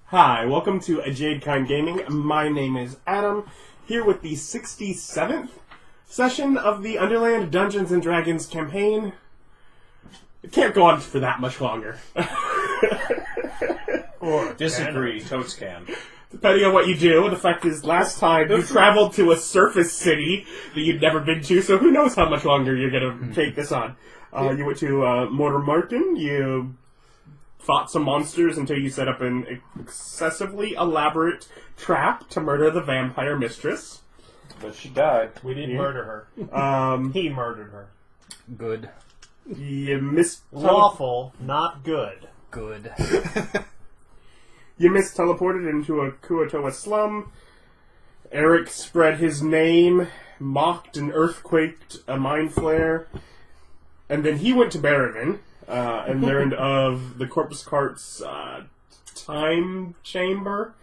Hi, welcome to A Jade Kind Gaming. My name is Adam, here with the 67th session of the Underland Dungeons and Dragons campaign. It can't go on for that much longer. Or disagree, totes can. Depending on what you do. The fact is, last time you traveled to a surface city that you'd never been to, so who knows how much longer you're going to take this on. You went to Mortar Martin, you fought some monsters until you set up an excessively elaborate trap to murder the vampire mistress. But she died. We didn't murder her. He murdered her. Good. You Lawful, not good. Good. You misteleported into a Kuotoa slum. Erich spread his name, mocked and earthquaked a mind flare, and then he went to Barravan and learned of the Corpus Cart's time chamber.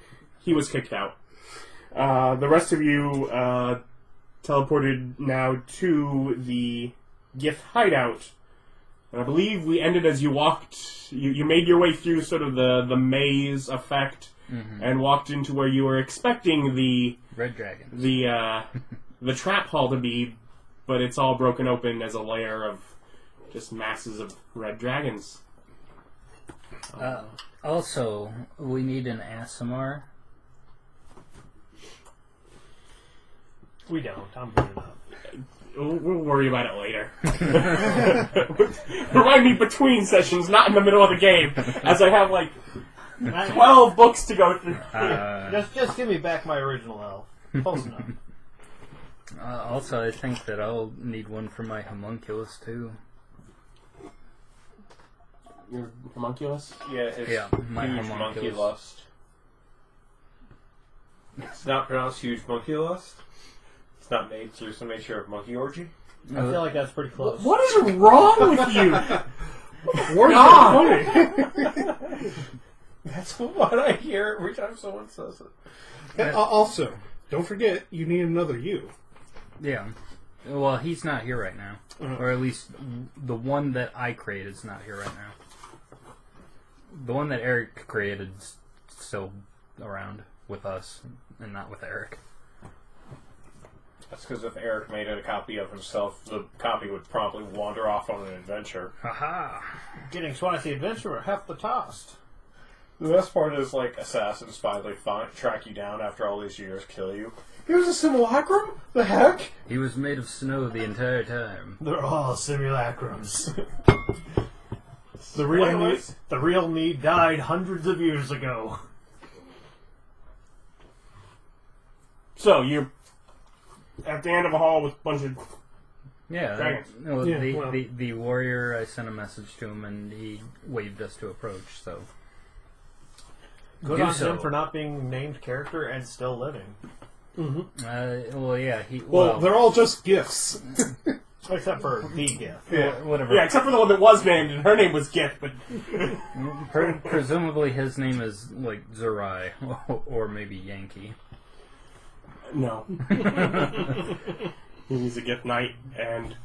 He was kicked out. The rest of you teleported now to the gith hideout. And I believe we ended as you walked. You made your way through sort of the maze effect, and walked into where you were expecting the Red Dragon, the trap hall to be, but it's all broken open as a layer of just masses of red dragons. Also, we need an ASMR. We don't. I'm good enough. We'll worry about it later. Remind me between sessions, not in the middle of the game, as I have like 12 books to go through. Just give me back my original elf. Close enough. Also, I think that I'll need one for my homunculus too. Your homunculus? Yeah, my huge homunculus. monkey lust. It's not pronounced huge monkey lust. It's not made through some nature of monkey orgy. I feel like that's pretty close. What is wrong with you? That's what I hear every time someone says it. Also, don't forget, you need another you. Yeah. Well, he's not here right now. Or at least the one that I created is not here right now. The one that Erich created is still around with us and not with Erich. That's because if Erich made a copy of himself, the copy would probably wander off on an adventure. Haha! Getting twice the adventurer, half the tossed. The best part is, like, assassins finally track you down after all these years, kill you. He was a simulacrum? The heck? He was made of snow the entire time. They're all simulacrums. The real me died hundreds of years ago. So, you're at the end of a hall with a bunch of Yeah, dragons. No, Yeah, the warrior, I sent a message to him and he waved us to approach, so... Good Do on so. him for not being named character and still living. Well, yeah, Well, they're all just gifts. Except for the gift. whatever. Yeah, except for the one that was named, and her name was Gith, but... Presumably his name is, like, Zerai, or maybe Yankee. No. He's a Gith knight, and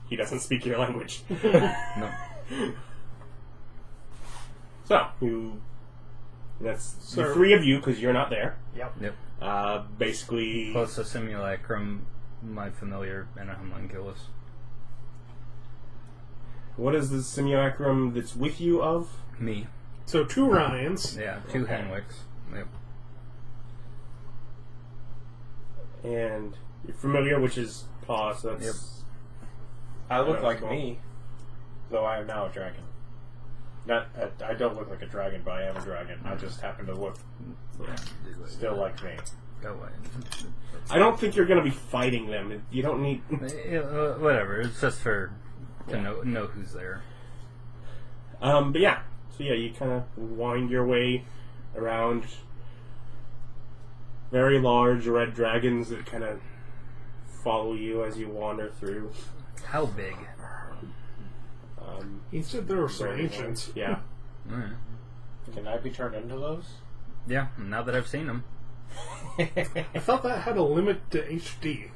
he doesn't speak your language. No. So, that's the three of you, because you're not there. Yep. Basically... Plus a simulacrum, my familiar, and a homunculus. What is the simulacrum that's with you of? Me. So 2 Ryans. Yeah, 2 Henwicks. Yep. And you're familiar, which is Paw, so that's... Yep. I look like me, though I am now a dragon. I don't look like a dragon, but I am a dragon. I just happen to look still like me. Go away. I don't think you're going to be fighting them. You don't need... Whatever, it's just for... to know who's there. But yeah. So yeah, you kind of wind your way around very large red dragons that kind of follow you as you wander through. How big? He said there were some ancient. Yeah. Alright. Can I be turned into those? Yeah, now that I've seen them. I thought that had a limit to HD.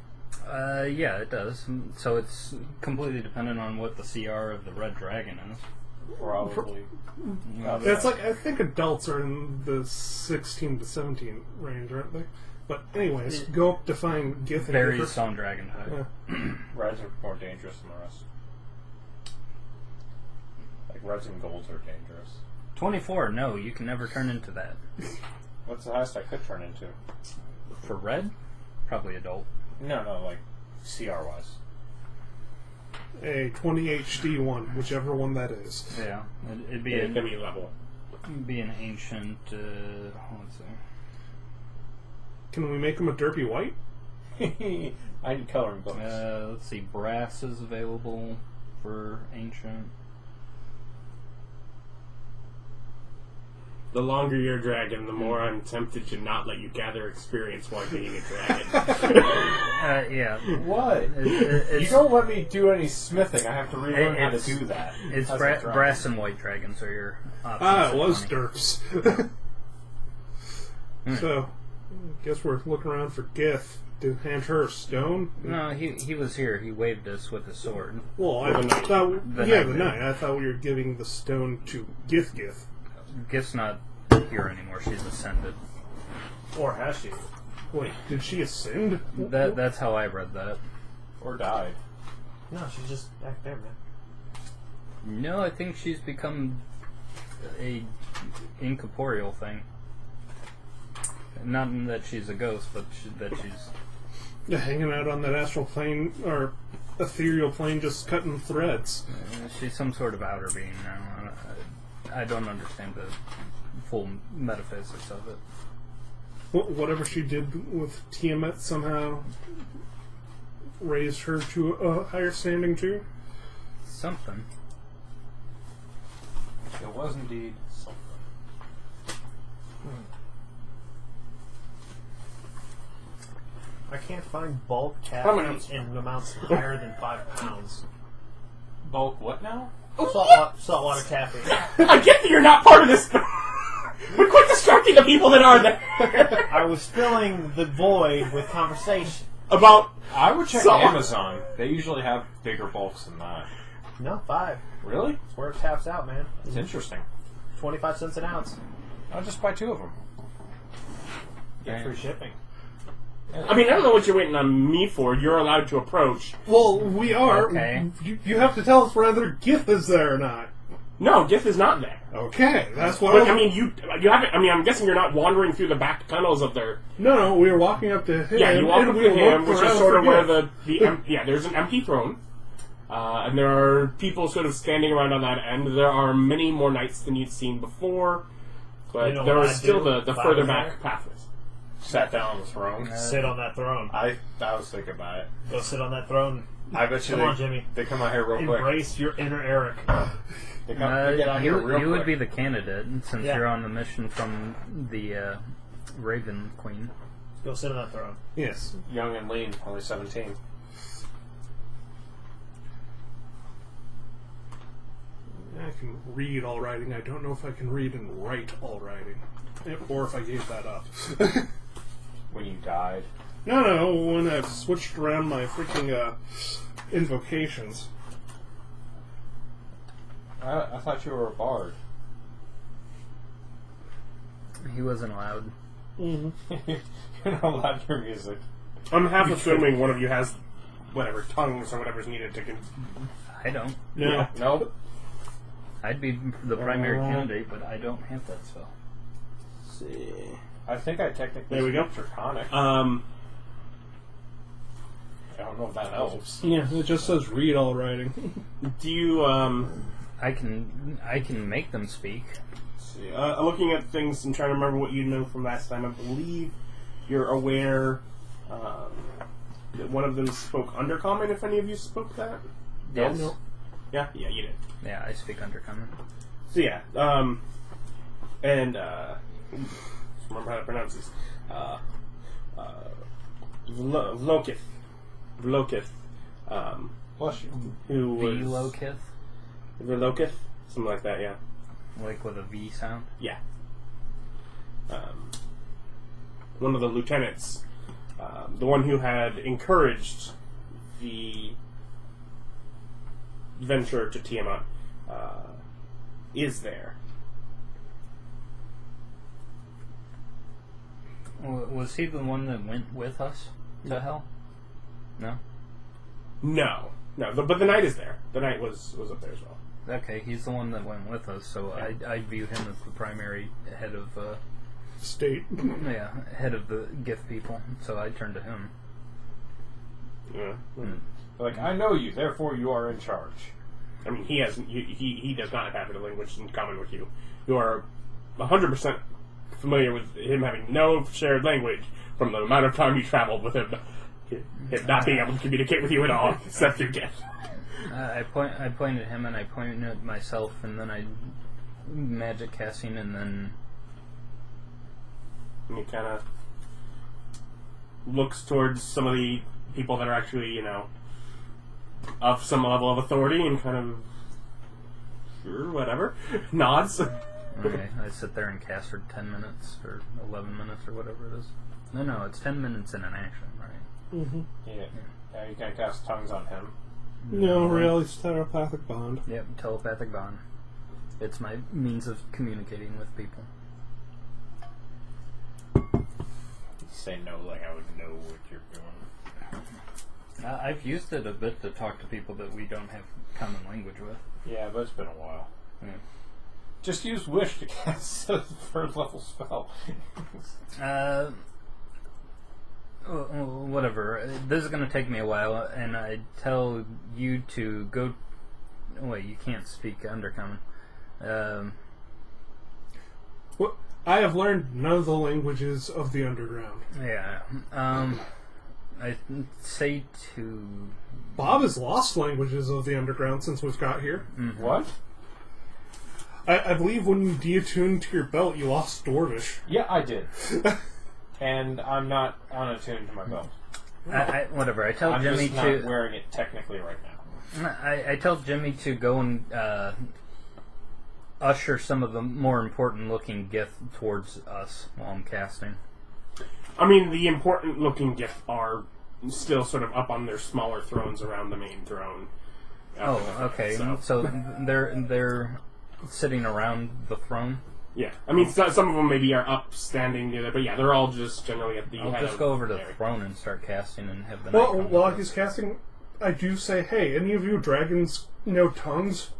Yeah, it does. So it's completely dependent on what the CR of the red dragon is. Probably. It's like, I think adults are in the 16 to 17 range, aren't they? But anyways, go up to find gith and Varies gither. on dragon type. Yeah. Reds are more dangerous than the rest. Like reds and golds are dangerous. 24, no, you can never turn into that. What's the highest I could turn into? For red, probably adult. No, like CR wise. A 20 HD one, whichever one that is. Yeah, it'd be It's gonna be level. be an ancient. Let's see. Can we make him a derpy white? I need coloring books. Let's see. Brass is available for ancient. The longer you're a dragon, the more I'm tempted to not let you gather experience while being a dragon. Yeah. What? It's, You don't let me do any smithing. I have to relearn how to It's- do that. It's How's that dragon? brass and white dragons are your options. Ah, it for was 20. derps. So, guess we're looking around for gith to hand her a stone. No, he was here. He waved us with his sword. Well, I The knight. thought, The yeah, knight. the knight. I thought we were giving the stone to gith. Gift's not here anymore. She's ascended. Or has she? Wait, did she ascend? That's how I read that. Or died. No, she's just back there, man. No, I think she's become a incorporeal thing. Not in that she's a ghost, but that she's. Hanging out on that astral plane or ethereal plane, just cutting threads. She's some sort of outer being now. I don't understand the full metaphysics of it. Whatever she did with Tiamat somehow raised her to a higher standing too. Something. It was indeed something. I can't find bulk How many caffeine in amounts higher than 5 pounds. Bulk what now? Saltwater caffeine. I get that you're not part of this. But quit distracting the people that are there. I was filling the void with conversation. About I would check So- Amazon. They usually have bigger bulks than that. No, 5. Really? That's where it taps out, man. It's interesting. 25 cents an ounce. I'll just buy 2 of them. Get free shipping. I mean, I don't know what you're waiting on me for. You're allowed to approach. Well, we are. Okay. You have to tell us whether gith is there or not. No, Gith is not there. Okay, that's what. But I mean, you haven't. I mean, I'm guessing you're not wandering through the back tunnels of their. No, we were walking up to him. Yeah, you walk and up we to him, looked which is around sort of for where gith. yeah. There's an empty throne, and there are people sort of standing around on that end. There are many more knights than you'd seen before, but You know there what is I'd still do the if I further was back there? pathways. Sat down on the throne. Sit on that throne. I was thinking about it. Go sit on that throne. I bet you Come on, Jimmy. they come out here real quick. Embrace your inner Eric. They get out here real you quick. would be the candidate since Yeah. you're on the mission from the Raven Queen. Go sit on that throne. Yes. young and lean, only 17. I can read all writing. I don't know if I can read and write all writing. Or if I gave that up. When you died. No, when I've switched around my freaking invocations. I thought you were a bard. He wasn't allowed. You're not allowed to hear music. I'm half assuming one of you has whatever tongues or whatever's needed to. I don't. No. Yeah. Nope. I'd be the primary candidate, but I don't have that spell. See. I think I technically There we go. speak Draconic. Um. I don't know if that helps. Yeah, it just says read all writing. Do you I can make them speak. see, looking at things and trying to remember what you know from last time, I believe you're aware that one of them spoke Undercommon, if any of you spoke that. Yes. No. Yeah, you did. Yeah, I speak Undercommon. So yeah, and remember how to pronounce these. Vlokith, Bless you. who was Velokith, Vlokith, something like that. Yeah, like with a V sound. yeah. One of the lieutenants the one who had encouraged the venture to Tiamat, is there. Was he the one that went with us to hell? No? No. But the knight is there. The knight was up there as well. Okay, he's the one that went with us, so I view him as the primary head of... State. Yeah, head of the gith people, so I turn to him. Yeah. Like, I know you, therefore you are in charge. I mean, he does not have a language in common with you. You are 100% familiar with him having no shared language from the amount of time you traveled with him. Him not being able to communicate with you at all, except through gift. I point at him, and I point at myself, and then I magic casting, and then... And he kind of looks towards some of the people that are actually, of some level of authority and kind of, sure, whatever, nods. Okay, I sit there and cast for 10 minutes, or 11 minutes, or whatever it is. No, it's 10 minutes in an action, right? Mm-hmm. Yeah, you can cast tongues on him. No, really, it's telepathic bond. Yep, telepathic bond. It's my means of communicating with people. Say no like I would know what you're doing. I've used it a bit to talk to people that we don't have common language with. Yeah, but it's been a while. Yeah. Just use Wish to cast a third level spell. Whatever. This is going to take me a while, and I tell you to go... Wait, you can't speak Undercommon. Well, I have learned none of the languages of the underground. Yeah. I say to... Bob has lost languages of the underground since we've got here. Mm-hmm. What? I believe when you deattuned to your belt, you lost Dwarvish. Yeah, I did. And I'm not unattuned to my belt. Whatever. I tell I'm Jimmy just not to... wearing it technically right now. I tell Jimmy to go and usher some of the more important looking gith towards us while I'm casting. I mean, the important looking gith are still sort of up on their smaller thrones around the main throne. Oh, okay. So they're sitting around the throne? Yeah. I mean, some of them maybe are up standing near there, but yeah, they're all just generally at the I'll head just of go over to the area. throne and start casting and have the Well, knight come while with he's us. casting, I do say, hey, any of you dragons know tongues?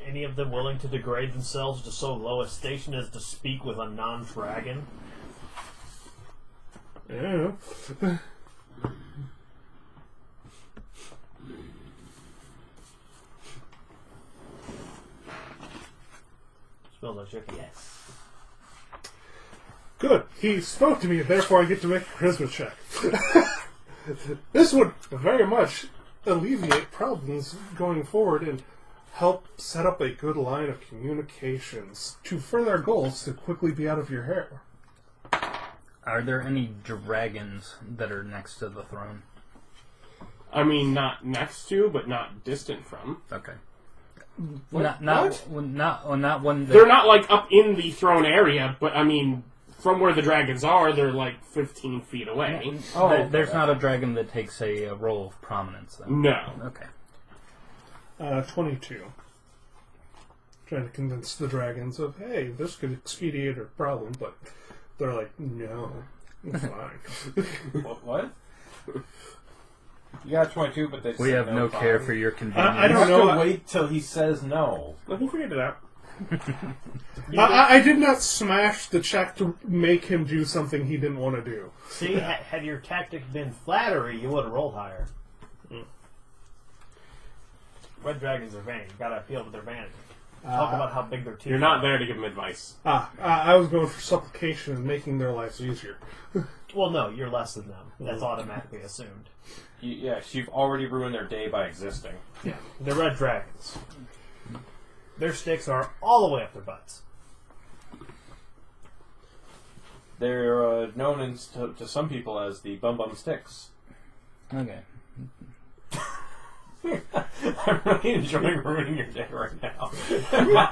Any of them willing to degrade themselves to so low a station as to speak with a non-dragon? Yeah. Smells like chicken. Yes. Good. He spoke to me, therefore I get to make a charisma check. This would very much alleviate problems going forward and help set up a good line of communications to further our goals to quickly be out of your hair. Are there any dragons that are next to the throne? I mean, not next to, but not distant from. Okay. What? Not one. That, They're not like up in the throne area, but I mean, from where the dragons are, they're like 15 feet away. There's not a dragon that takes a role of prominence, then. No. Okay. 22. Trying to convince the dragons of, hey, this could expedite our problem, but they're like, no, it's fine. What? You got 22, but they We said have no care fine. for your convenience. I don't You have know. to wait till he says no. Let me figure it out. I did not smash the check to make him do something he didn't want to do. See, had your tactic been flattery, you would have rolled higher. Red dragons are vain. You gotta appeal to their vanity. Talk about how big their teeth You're not there to give them advice. I was going for supplication and making their lives easier. Well, no, you're less than them. That's automatically assumed. You've already ruined their day by existing. Yeah, they're red dragons. Their sticks are all the way up their butts. They're known to some people as the Bum Bum Sticks. Okay. I'm really enjoying ruining your day right now.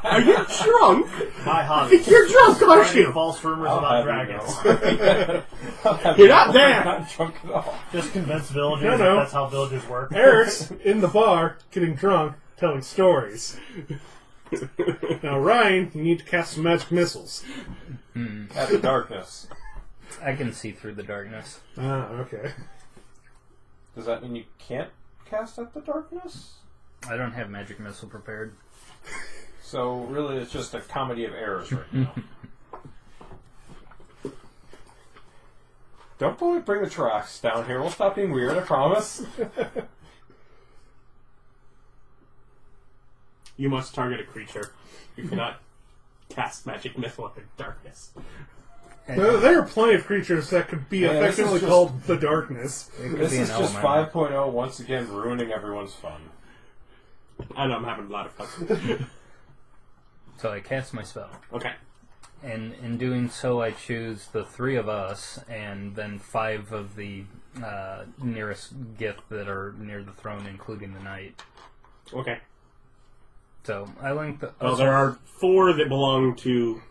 Are you drunk? Hi, I think you're drunk, aren't Spreading you? false rumors I'll about have you dragons. know. You're not there. I'm not drunk at all. Just convince villagers No. that that's how villagers work. Eric's in the bar, getting drunk, telling stories. Now, Ryan, you need to cast some magic missiles. At the darkness. I can see through the darkness. Ah, okay. Does that mean you can't cast at the darkness? I don't have magic missile prepared. So really, it's just a comedy of errors right now. Don't bring the tracks down here. We'll stop being weird, I promise. You must target a creature. You cannot cast magic missile in darkness. There are plenty of creatures that could be Yeah, this is effectively just- called the darkness. It could This be is an just element. 5.0 once again ruining everyone's fun. I know I'm having a lot of fun. So I cast my spell. Okay. And in doing so, I choose the 3 of us and then 5 of the nearest gith that are near the throne, including the knight. Okay. So I link the. Well, there are 4 that belong to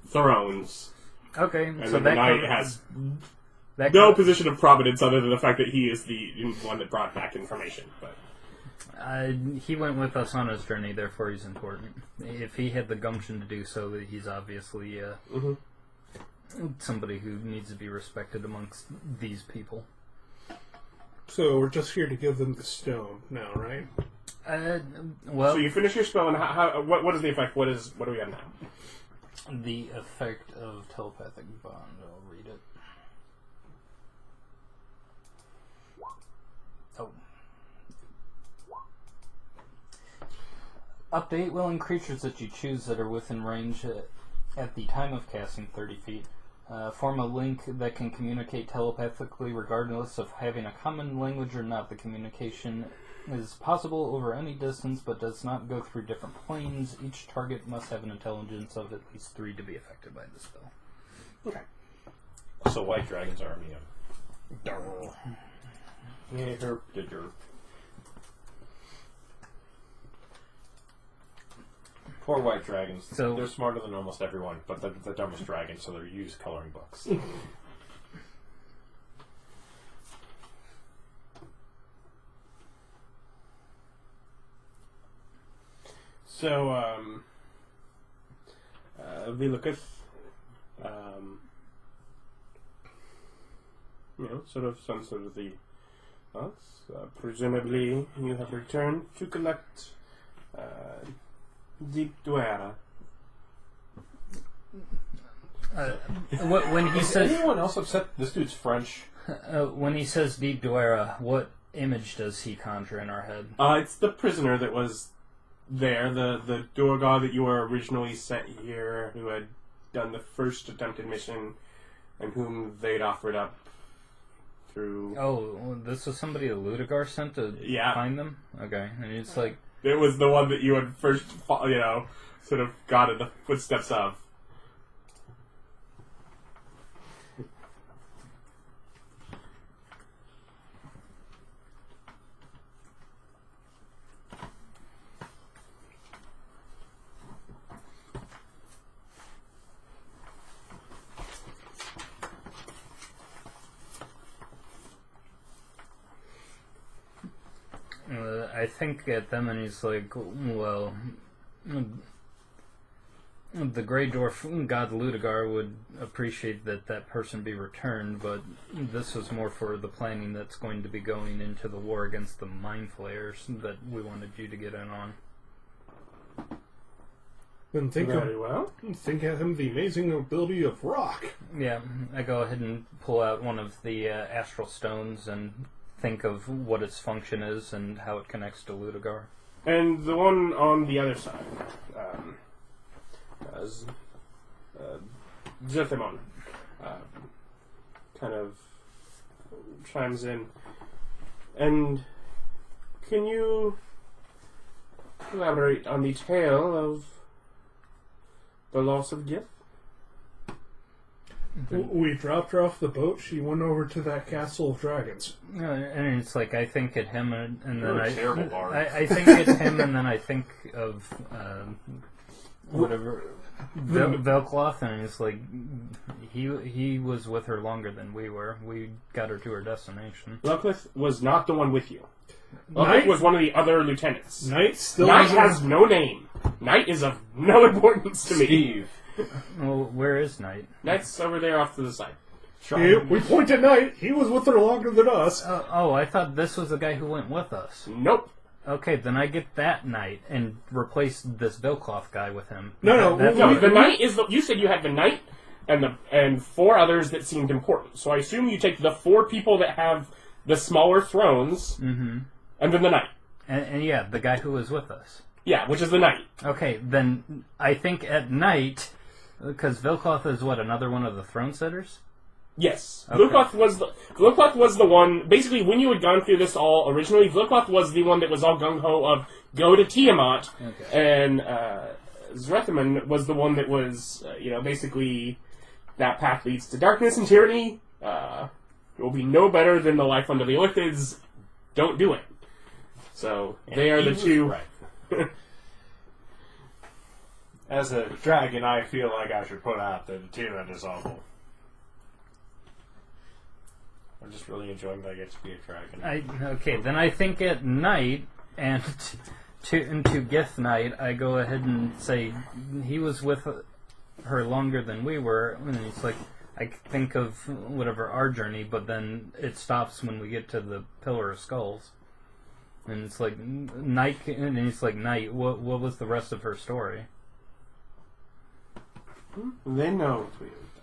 thrones, Okay, and so then the that knight covers- has that no co- position of prominence other than the fact that he is the one that brought back information. But he went with us on his journey, therefore he's important. If he had the gumption to do so, that he's obviously somebody who needs to be respected amongst these people. So we're just here to give them the stone now, right? Well, so you finish your spell, and what is the effect? What do we have now? the effect of telepathic bond. I'll read it. Oh. Update: willing creatures that you choose that are within range at the time of casting 30 feet. Form a link that can communicate telepathically regardless of having a common language or not. The communication is possible over any distance but does not go through different planes. Each target must have an intelligence of at least 3 to be affected by the spell. Okay. So white dragons are immune. Darn. Yeah, herp did your. Poor white dragons. So- They're smarter than almost everyone, but they're the dumbest dragons, so they're used coloring books. So, we look at, sort of some sort of the thoughts. Presumably, you have returned to collect Deep Duerra. When he Is says anyone else upset this dude's French? when he says Deep Duerra, what image does he conjure in our head? It's the prisoner that was there, the Durgar that you were originally sent here, who had done the first attempted mission, and whom they'd offered up through... Oh, this was somebody that Laduguer sent to Yeah. find them? Okay, and it's like, It was the one that you had first, sort of got in the footsteps of. I think at them and he's like, well, the Grey Dwarf god Laduguer would appreciate that person be returned, but this was more for the planning that's going to be going into the war against the mind flayers that we wanted you to get in on. Then think Very well. of him the amazing ability of rock. Yeah, I go ahead and pull out one of the astral stones and think of what its function is and how it connects to Laduguer. And the one on the other side, Zethemon, kind of chimes in. And can you elaborate on the tale of the loss of gith? We dropped her off the boat. She went over to that castle of dragons. And it's like I think at him, and then I terrible bard. I think at him, and then I think of whatever Velcloth, and it's like he was with her longer than we were. We got her to her destination. Velcloth was not the one with you. Velcloth Knight was one of the other lieutenants. Knight still Knight has no name. Knight is of no importance to me. Steve. Well, where is Knight? Knight's over there off to the side. We point at Knight. He was with her longer than us. Oh, I thought this was the guy who went with us. Nope. Okay, then I get that Knight and replace this Velcloth guy with him. No, The Knight is the... You said you had the Knight and 4 others that seemed important. So I assume you take the 4 people that have the smaller thrones, and then the Knight. And yeah, the guy who was with us. Yeah, which is the Knight. Okay, then I think at night, because Velcloth is what, another one of the throne setters? Yes. Okay. Velcloth was the one... Basically, when you had gone through this all originally, Velcloth was the one that was all gung-ho of go to Tiamat, and Zrethaman was the one that was, basically that path leads to darkness and tyranny. It will be no better than the life under the Illithids. Don't do it. So, they are the two... Right. As a dragon, I feel like I should put out that Tiamat is awful. I'm just really enjoying that I get to be a dragon. Okay, then I think at night, and to Gith Knight, I go ahead and say he was with her longer than we were, and it's like, I think of whatever our journey, but then it stops when we get to the Pillar of Skulls. And it's like, Knight, and it's like, Knight, what was the rest of her story? They know what we have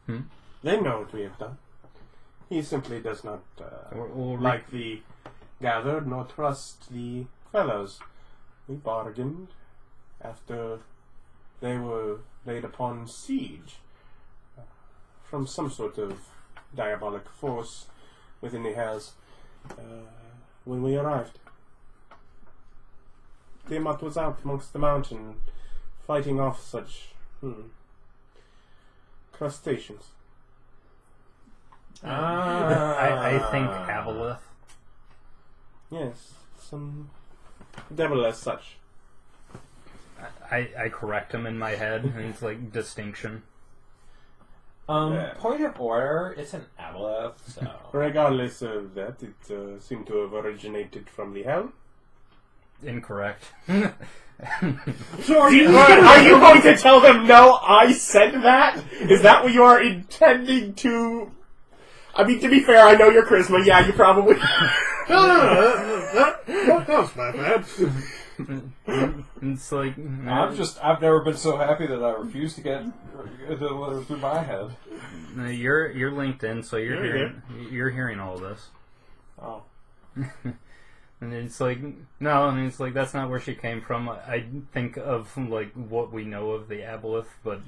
done. They know what we have done. He simply does not like the gathered nor trust the fellows. We bargained after they were laid upon siege from some sort of diabolic force within the Hells when we arrived. Tiamat was out amongst the mountain fighting off such crustaceans. I think Avalith. Yes, some devil as such. I correct him in my head, and it's like distinction. Point of order, it's an aboleth, so... Regardless of that, it seemed to have originated from the hell. Incorrect. So are you going to tell them, no, I said that? Is that what you are intending to... I mean, to be fair, I know your charisma. Yeah, you probably... No, that was my bad. It's like... I've never been so happy that I refuse to get the letter through my head. You're linked in, so you're hearing all this. Oh. And it's like, no, I mean, it's like, that's not where she came from. I think of, like, what we know of the Aboleth, but...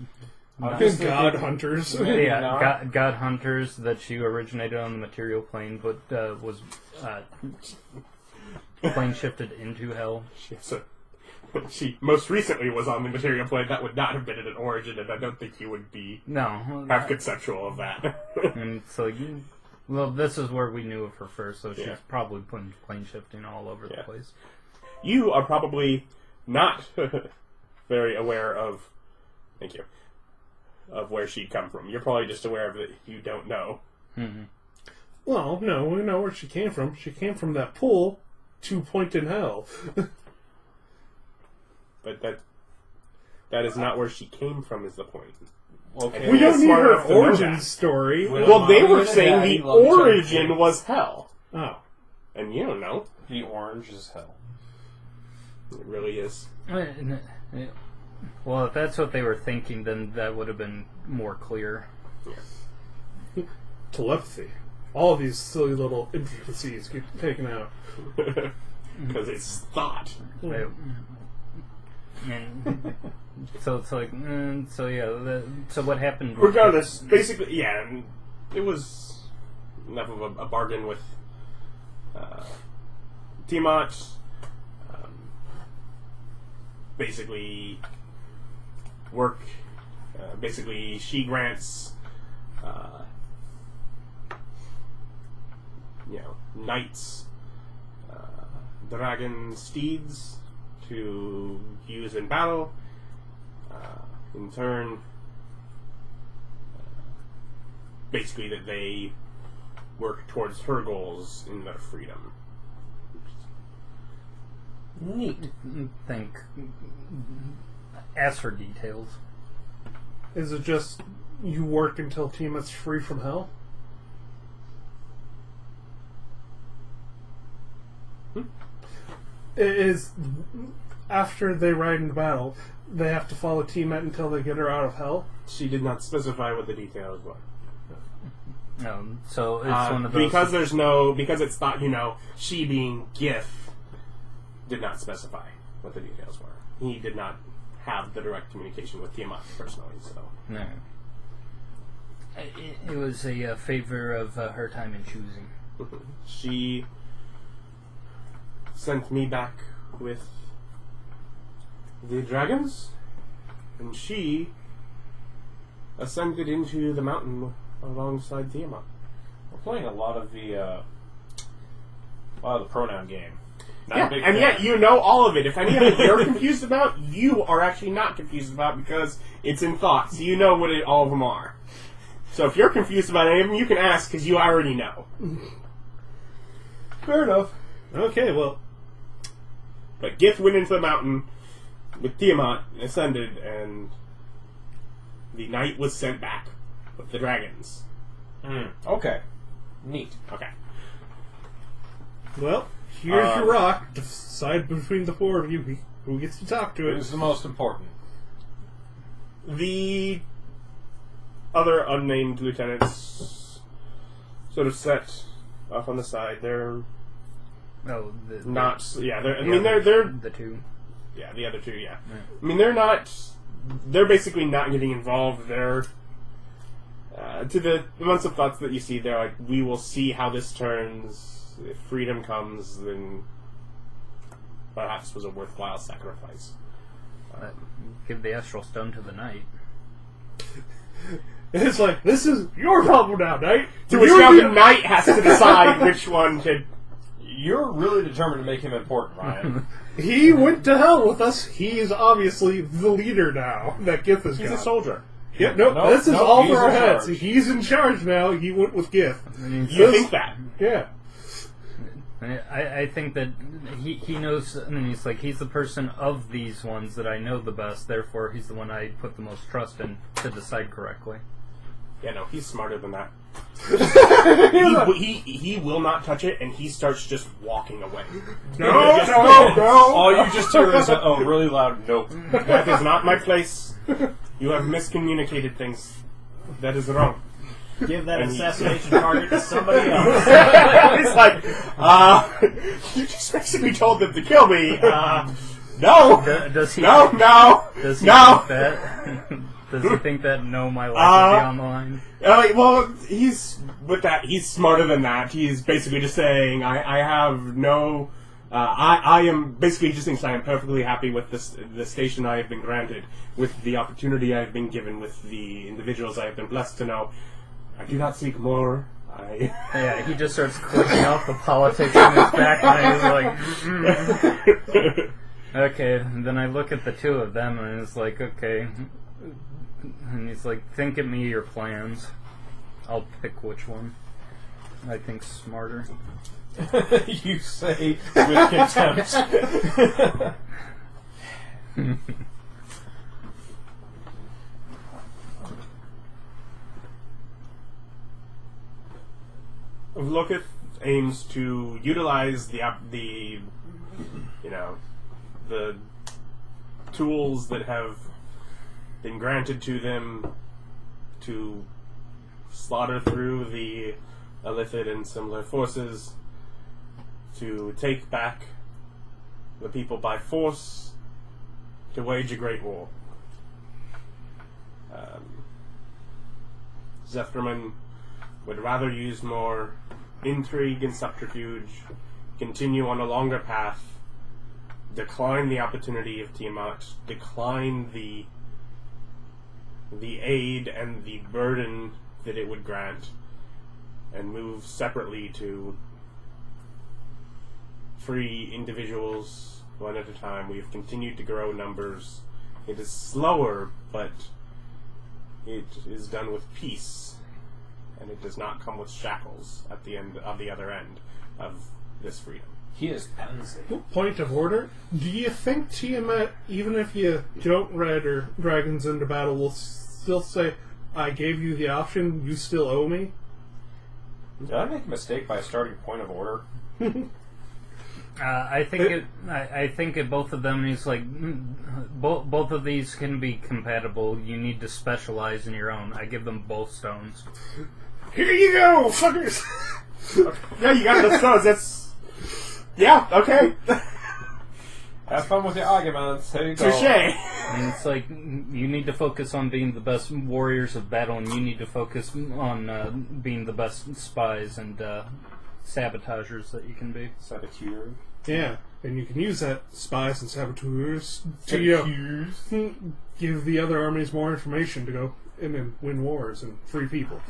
God hunters. Yeah, God hunters, that she originated on the material plane, but was plane shifted into hell. She most recently was on the material plane. That would not have been an origin, and I don't think you would have conceptual of that. And it's like, well, this is where we knew of her first, so she's probably putting plane shifting all over the place. You are probably not very aware of... Thank you. Of where she'd come from. You're probably just aware of it. You don't know. Mm-hmm. Well, no, we know where she came from. She came from that pool 2 point in hell. But that is not where she came from, is the point. Okay. We don't need her origin story. Well, they were saying the origin was hell. Oh. And you don't know. The orange is hell. It really is. Well, if that's what they were thinking, then that would have been more clear. Yeah. Telepathy. All these silly little intricacies get taken out. Because it's thought. And so it's like, so yeah, so what happened? Regardless, basically, yeah, and it was enough of a bargain with Tiamat. Basically, work Basically, she grants, knights, dragon steeds to use in battle. In turn, basically that they work towards her goals in their freedom. Neat. Ask for details. Is it just you work until Tiamat's free from hell? Is after they ride into battle, they have to follow Tiamat until they get her out of hell? She did not specify what the details were. So it's one of those... Because it's thought, she being gith did not specify what the details were. He did not have the direct communication with Tiamat personally, so... No. It was a favor of her time in choosing. She sent me back with the dragons, and she ascended into the mountain alongside Tiamat. We're playing a lot of the pronoun game. Yeah, and yet you know all of it. If any of it you're confused about, you are actually not confused about because it's in thought, so you know what all of them are. So if you're confused about any of them, you can ask because you already know. Fair enough. Okay, well... But Gith went into the mountain with Tiamat, ascended, and the knight was sent back with the dragons. Okay. Neat. Okay. Well, here's your rock. Decide between the four of you who gets to talk to it. Who's the most important? The other unnamed lieutenants sort of set off on the side. They're not. Yeah, they're. They're the two. Yeah, the other two. Yeah. I mean, they're not. They're basically not getting involved. They're to the amounts of thoughts that you see. They're like, we will see how this turns. If freedom comes, then perhaps was a worthwhile sacrifice. Give the astral stone to the knight. It's like, this is your problem now, knight. To which now the knight has to decide which one to... You're really determined to make him important, Ryan. He went to hell with us. He's obviously the leader now that Gith has got. He's a soldier. Yeah, this is all for our heads. He's in charge now. He went with Gith. You think that? Yeah. I think that he knows, and he's like, he's the person of these ones that I know the best, therefore he's the one I put the most trust in to decide correctly. Yeah, no, he's smarter than that. he will not touch it, and he starts just walking away. No. All you just hear is a really loud nope. That is not my place. You have miscommunicated things. That is wrong. Give that assassination target to somebody else. It's like, you just basically told them to kill me. No. Does he? No. Does he No. think that? Does he think that my life will be on the line? Well, he's smarter than that. He's basically just saying, I have no... I am basically just thinks I am perfectly happy with the station I have been granted, with the opportunity I have been given, with the individuals I have been blessed to know. I do not seek more. Yeah, he just starts clicking off the politics in his back, and he's like, okay, and then I look at the two of them, and it's like, okay. And he's like, think at me your plans. I'll pick which one I think's smarter. You say with contempt. Laduguer aims to utilize the tools that have been granted to them to slaughter through the Illithid and similar forces, to take back the people by force, to wage a great war. Zephrman would rather use more intrigue and subterfuge, continue on a longer path, decline the opportunity of Tiamat, decline the the aid and the burden that it would grant, and move separately to free individuals one at a time. We have continued to grow numbers. It is slower, but it is done with peace, and it does not come with shackles at the end of the other end of this freedom. He is pansy. Point of order. Do you think Tiamat, even if you don't ride her dragons into battle, will still say, I gave you the option, you still owe me? Did I make a mistake by starting point of order? I think it both of them is like both of these can be compatible. You need to specialize in your own. I give them both stones. Here you go, fuckers! Yeah, you got the stones. That's okay. Have fun with your arguments. Here you go. Touche. I mean, it's like you need to focus on being the best warriors of battle, and you need to focus on being the best spies and sabotagers that you can be. Saboteur. Yeah, and you can use that spies and saboteurs to give the other armies more information to go in and win wars and free people.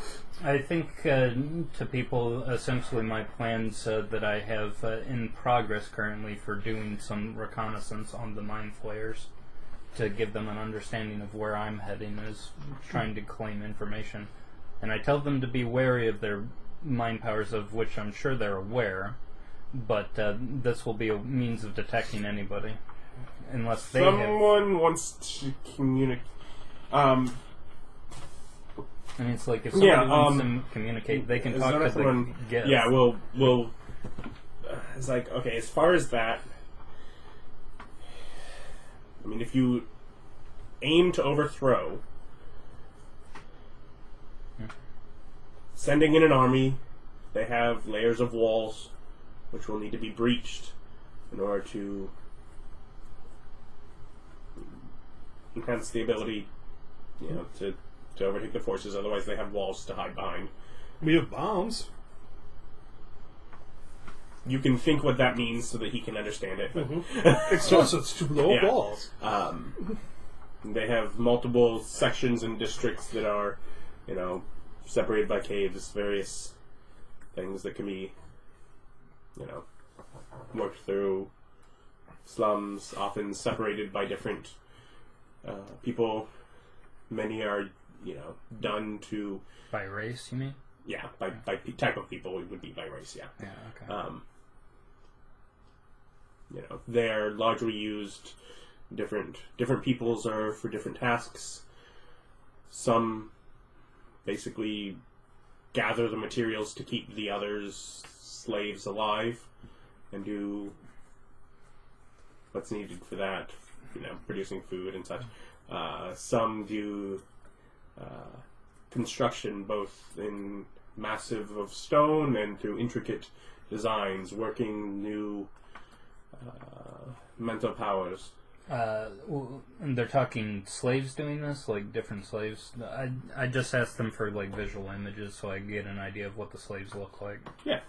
I think to people, essentially my plans that I have in progress currently for doing some reconnaissance on the mine flayers to give them an understanding of where I'm heading is trying to claim information. And I tell them to be wary of their mind powers, of which I'm sure they're aware, but this will be a means of detecting anybody. Unless they Someone wants to communicate. I mean, it's like if somebody wants to communicate, they can talk to the gith. Yeah, we'll. It's like, okay, as far as that, I mean, if you aim to overthrow, sending in an army, they have layers of walls which will need to be breached in order to enhance the ability, to overtake the forces. Otherwise, they have walls to hide behind. We have bombs. You can think what that means so that he can understand it. But It's just to blow up walls. They have multiple sections and districts that are, separated by caves, various things that can be, worked through. Slums, often separated by different people. Many are, done to... By race, you mean? Yeah, by type of people, it would be by race, yeah. Yeah, okay. They're largely used. Different peoples are for different tasks. Some basically gather the materials to keep the others slaves alive and do what's needed for that, producing food and such. Some do construction, both in massive of stone and through intricate designs, working new mental powers. And they're talking slaves doing this, like different slaves. I just asked them for like visual images so I can get an idea of what the slaves look like. Yeah.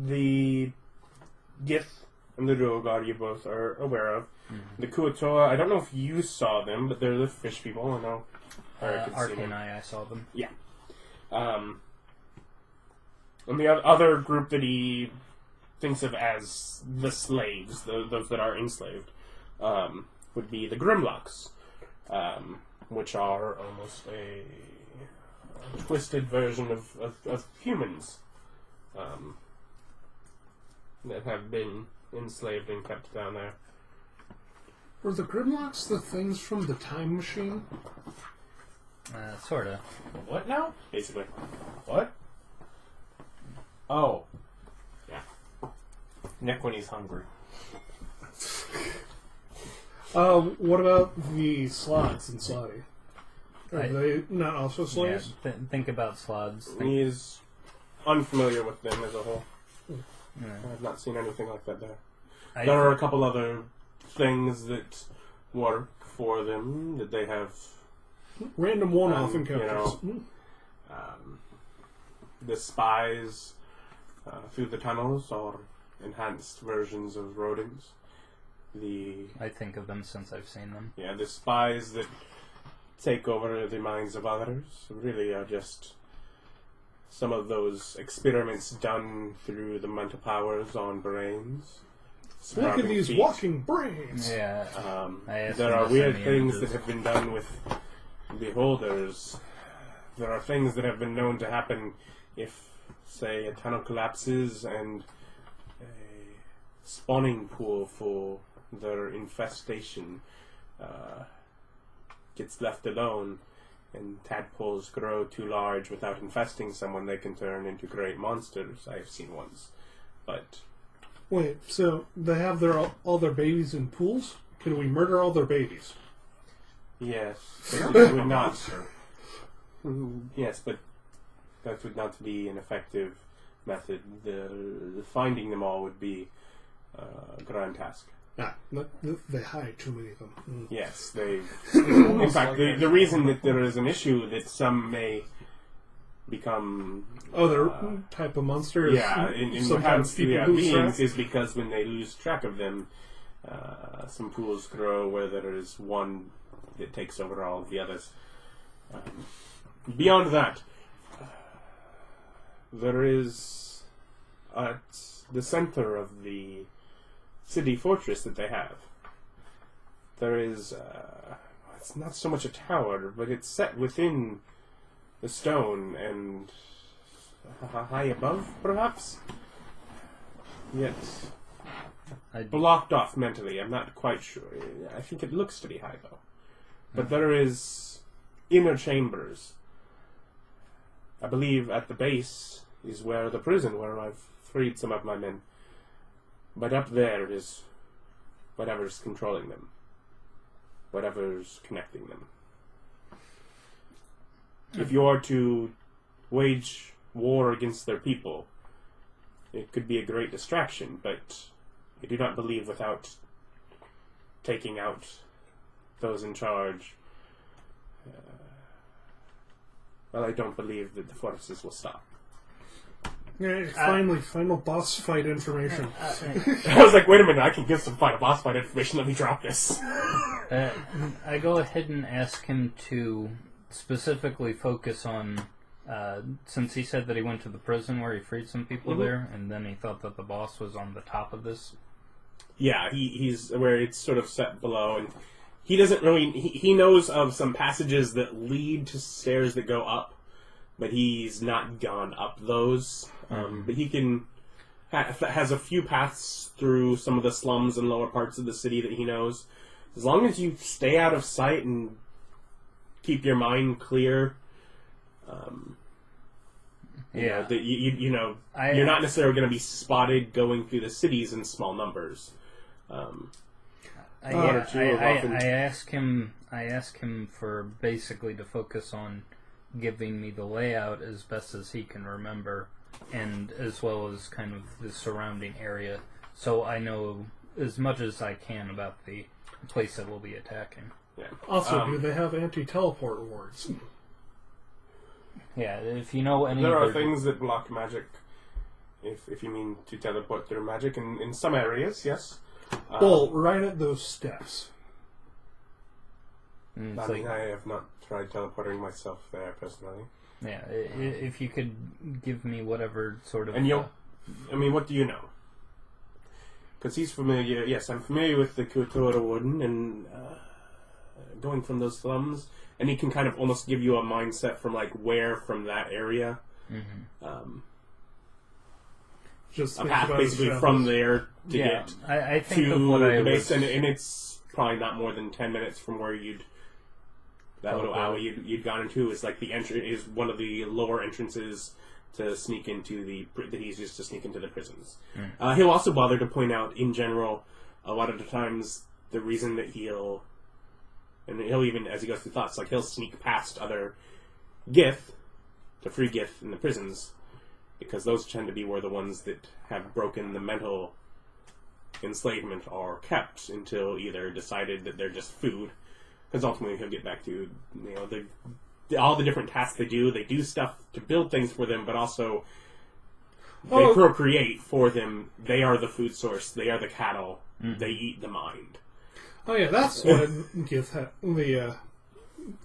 The gith and the Laduguer you both are aware of. Mm-hmm. The Kuatoa, I don't know if you saw them, but they're the fish people. I know. Ark and I saw them. Yeah. And the other group that he thinks of as the slaves, those that are enslaved, would be the Grimlocks, which are almost a twisted version of humans that have been enslaved and kept down there. Were the Grimlocks the things from the time machine? Sorta. What now? Basically. What? Oh. Yeah. Nick when he's hungry. What about the slots in Slotty? Are they not also slaves? Yeah, think about slods. He is unfamiliar with them as a whole. Yeah. I've not seen anything like that there. I There are a couple other things that work for them, that they have... Random one-off encounters. The spies through the tunnels are enhanced versions of rodents. I think of them since I've seen them. Yeah, the spies that take over the minds of others really are just some of those experiments done through the mental powers on brains. Look at these feet. walking brains. Yeah. There are weird things that have been done with beholders. There are things that have been known to happen if, say, a tunnel collapses and a spawning pool for their infestation gets left alone, and tadpoles grow too large without infesting someone, they can turn into great monsters. I've seen ones. But Wait, so they have all their babies in pools? Can we murder all their babies? yes, but it would not. Yes, but that would not be an effective method. The finding them all would be a grand task. They hide too many of them. Mm. Yes, they. In fact, the reason that there is an issue that some may become Other type of monsters. yeah, in sometimes people lose beings track. is because when they lose track of them, some pools grow where there is one that takes over all of the others. Beyond that, there is at the center of the city fortress that they have. There is, it's not so much a tower, but it's set within the stone and high above, perhaps? Yet blocked off mentally, I'm not quite sure. I think it looks to be high, though. But there is inner chambers. I believe at the base is where the prison where I've freed some of my men. But up there is whatever's controlling them. Whatever's connecting them. If you are to wage war against their people, it could be a great distraction, but I do not believe without taking out those in charge, well, I don't believe that the forces will stop. Yeah, final boss fight information. I was like, wait a minute, I can give some final boss fight information, let me drop this. I go ahead and ask him to specifically focus on, since he said that he went to the prison where he freed some people there, and then he thought that the boss was on the top of this. Yeah, he's where it's sort of set below, and he doesn't really, he knows of some passages that lead to stairs that go up, but he's not gone up those. But he can has a few paths through some of the slums and lower parts of the city that he knows. As long as you stay out of sight and keep your mind clear, Yeah. you're not necessarily going to be spotted going through the cities in small numbers. I ask him for basically to focus on giving me the layout as best as he can remember, and as well as kind of the surrounding area, so I know as much as I can about the place that we'll be attacking. Yeah. Also, do they have anti-teleport wards? Yeah, if you know any... There are other- things that block magic, if you mean to teleport through magic, in some areas, yes. Well, right at those steps. it's I like- mean, I have not tried teleporting myself there, personally. Yeah, if you could give me whatever sort of... And what do you know? Because he's familiar, yes, I'm familiar with the Deep Warden, and going from those slums, and he can kind of almost give you a mindset from, like, where from that area. Mm-hmm. Just A think path about basically his from travels. there to get I think to of what I the base, was... and it's probably not more than 10 minutes from where that little alley you'd gone into is like the entrance is one of the lower entrances to sneak into that he's used to sneak into the prisons. He'll also bother to point out in general a lot of the times the reason that he'll even as he goes through thoughts, like he'll sneak past other gith to free gith in the prisons, because those tend to be where the ones that have broken the mental enslavement are kept until either decided that they're just food. Because ultimately he'll get back to, all the different tasks they do. They do stuff to build things for them, but also They procreate for them. They are the food source. They are the cattle. They eat the mind. Oh yeah, that's what gith had, the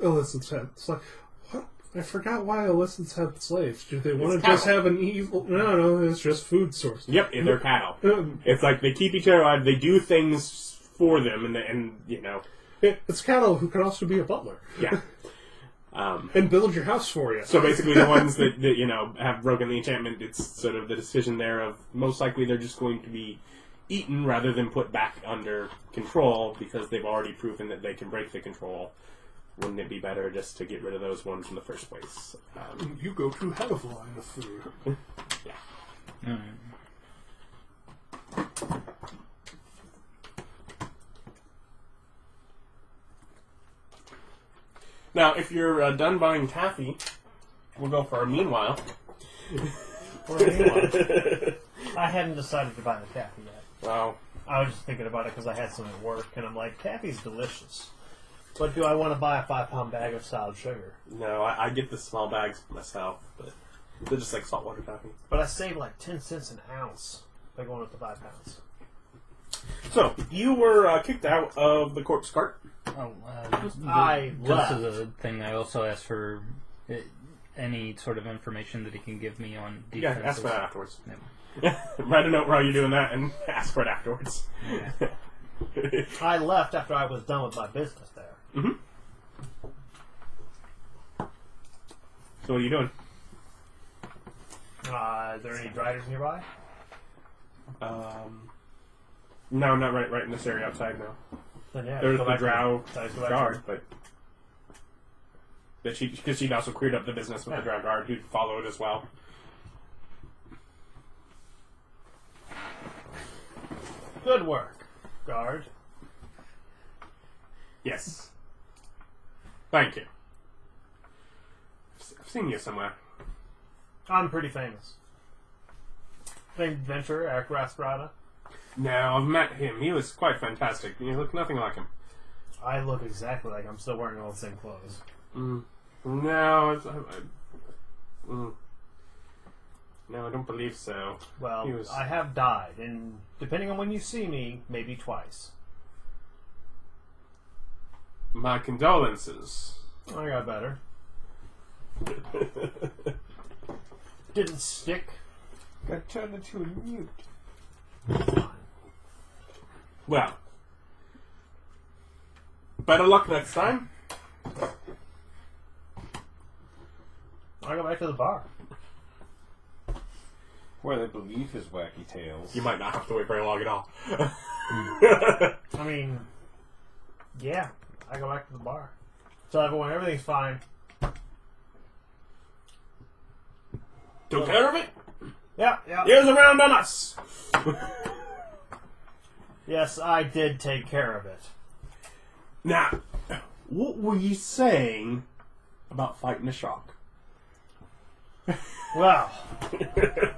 illicits had. It's like, what? I forgot why illicits had slaves. Do they want to just have an evil? No, it's just food source. Yep, and they're cattle. It's like they keep each other alive. They do things for them, and you know, it's cattle who can also be a butler. Yeah. And build your house for you. So basically, the ones that you know have broken the enchantment, it's sort of the decision there of most likely they're just going to be eaten rather than put back under control because they've already proven that they can break the control. Wouldn't it be better just to get rid of those ones in the first place? You go to head of line of food. Yeah. Now, if you're done buying taffy, we'll go for a meanwhile. I hadn't decided to buy the taffy yet. Well, I was just thinking about it because I had some at work, and I'm like, taffy's delicious. But do I want to buy a 5-pound bag of solid sugar? no, I get the small bags myself, but they're just like saltwater taffy. But I save like 10 cents an ounce by going up to 5 pounds. So, you were kicked out of the corpse cart. Oh, I left. This is a thing. I also asked for any sort of information that he can give me on defenses. Yeah, ask for that afterwards. Yeah. Write a note while you're doing that and ask for it afterwards. Yeah. I left after I was done with my business there. Mm-hmm. So what are you doing? Is there any drivers nearby? No, not right in this area outside, no. Then yeah, There's go the back to- drow let's go back guard, but because she'd also cleared up the business with the drow guard who'd followed as well. Good work, guard. Yes. Thank you. I've seen you somewhere. I'm pretty famous. Named adventurer Erich Rauda. No, I've met him. He was quite fantastic. You look nothing like him. I look exactly like I'm still wearing all the same clothes. No, no, I don't believe so. Well, I have died, and depending on when you see me, maybe twice. My condolences. I got better. Didn't stick. Got turned into a mute. Well, better luck next time. I'll go back to the bar. Where they believe his wacky tales. You might not have to wait very long at all. I mean, yeah, I go back to the bar. Tell everyone everything's fine. Took care of it? Yeah. Here's a round on us! Yes, I did take care of it. Now, what were you saying about fighting a shark? Well, there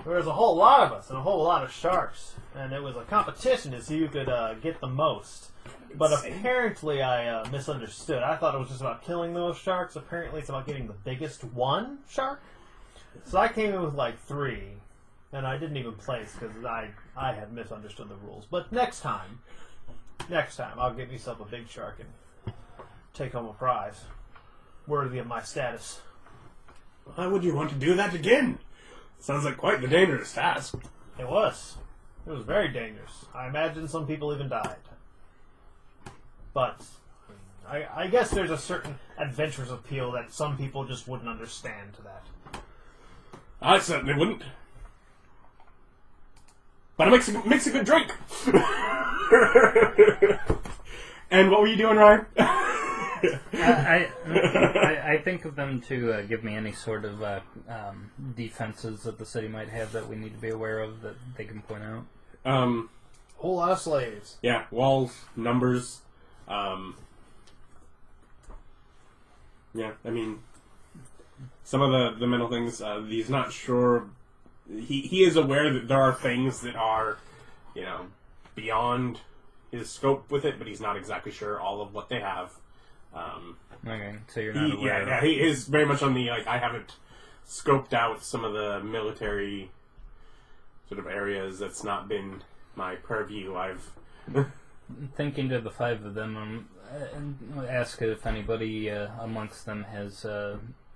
was a whole lot of us and a whole lot of sharks, and it was a competition to see who could get the most. But apparently I misunderstood. I thought it was just about killing those sharks. Apparently it's about getting the biggest one shark. So I came in with like 3, and I didn't even place because I had misunderstood the rules. But next time, I'll get myself a big shark and take home a prize worthy of my status. Why would you want to do that again? Sounds like quite the dangerous task. It was. It was very dangerous. I imagine some people even died. But I guess there's a certain adventurous appeal that some people just wouldn't understand to that. I certainly wouldn't. But it makes a good drink. And what were you doing, Ryan? I think of them to give me any sort of defenses that the city might have that we need to be aware of that they can point out. Whole lot of slaves. Yeah, walls, numbers. Yeah, I mean, some of the mental things. He's not sure. He is aware that there are things that are, beyond his scope with it, but he's not exactly sure all of what they have. Okay, so you're not aware. Yeah, he is very much on the I haven't scoped out some of the military sort of areas that's not been my purview. I've Thinking to the 5 of them, and ask if anybody amongst them has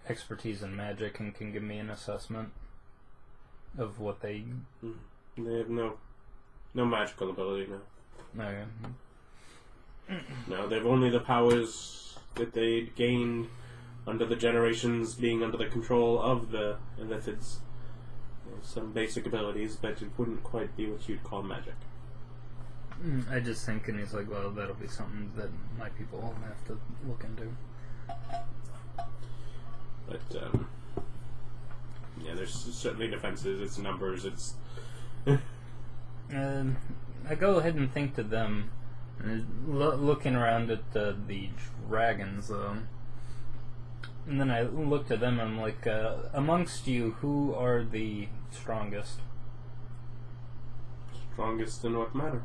expertise in magic and can give me an assessment of what they... They have no magical ability now. Okay. No, they've only the powers that they'd gained under the generations being under the control of the Illithids. Some basic abilities, but it wouldn't quite be what you'd call magic. I just think, and he's like, well, that'll be something that my people will have to look into. But, yeah, there's certainly defenses, it's numbers, it's... I go ahead and think to them, looking around at the dragons, though. And then I look to them and I'm like, amongst you, who are the strongest? Strongest in what manner?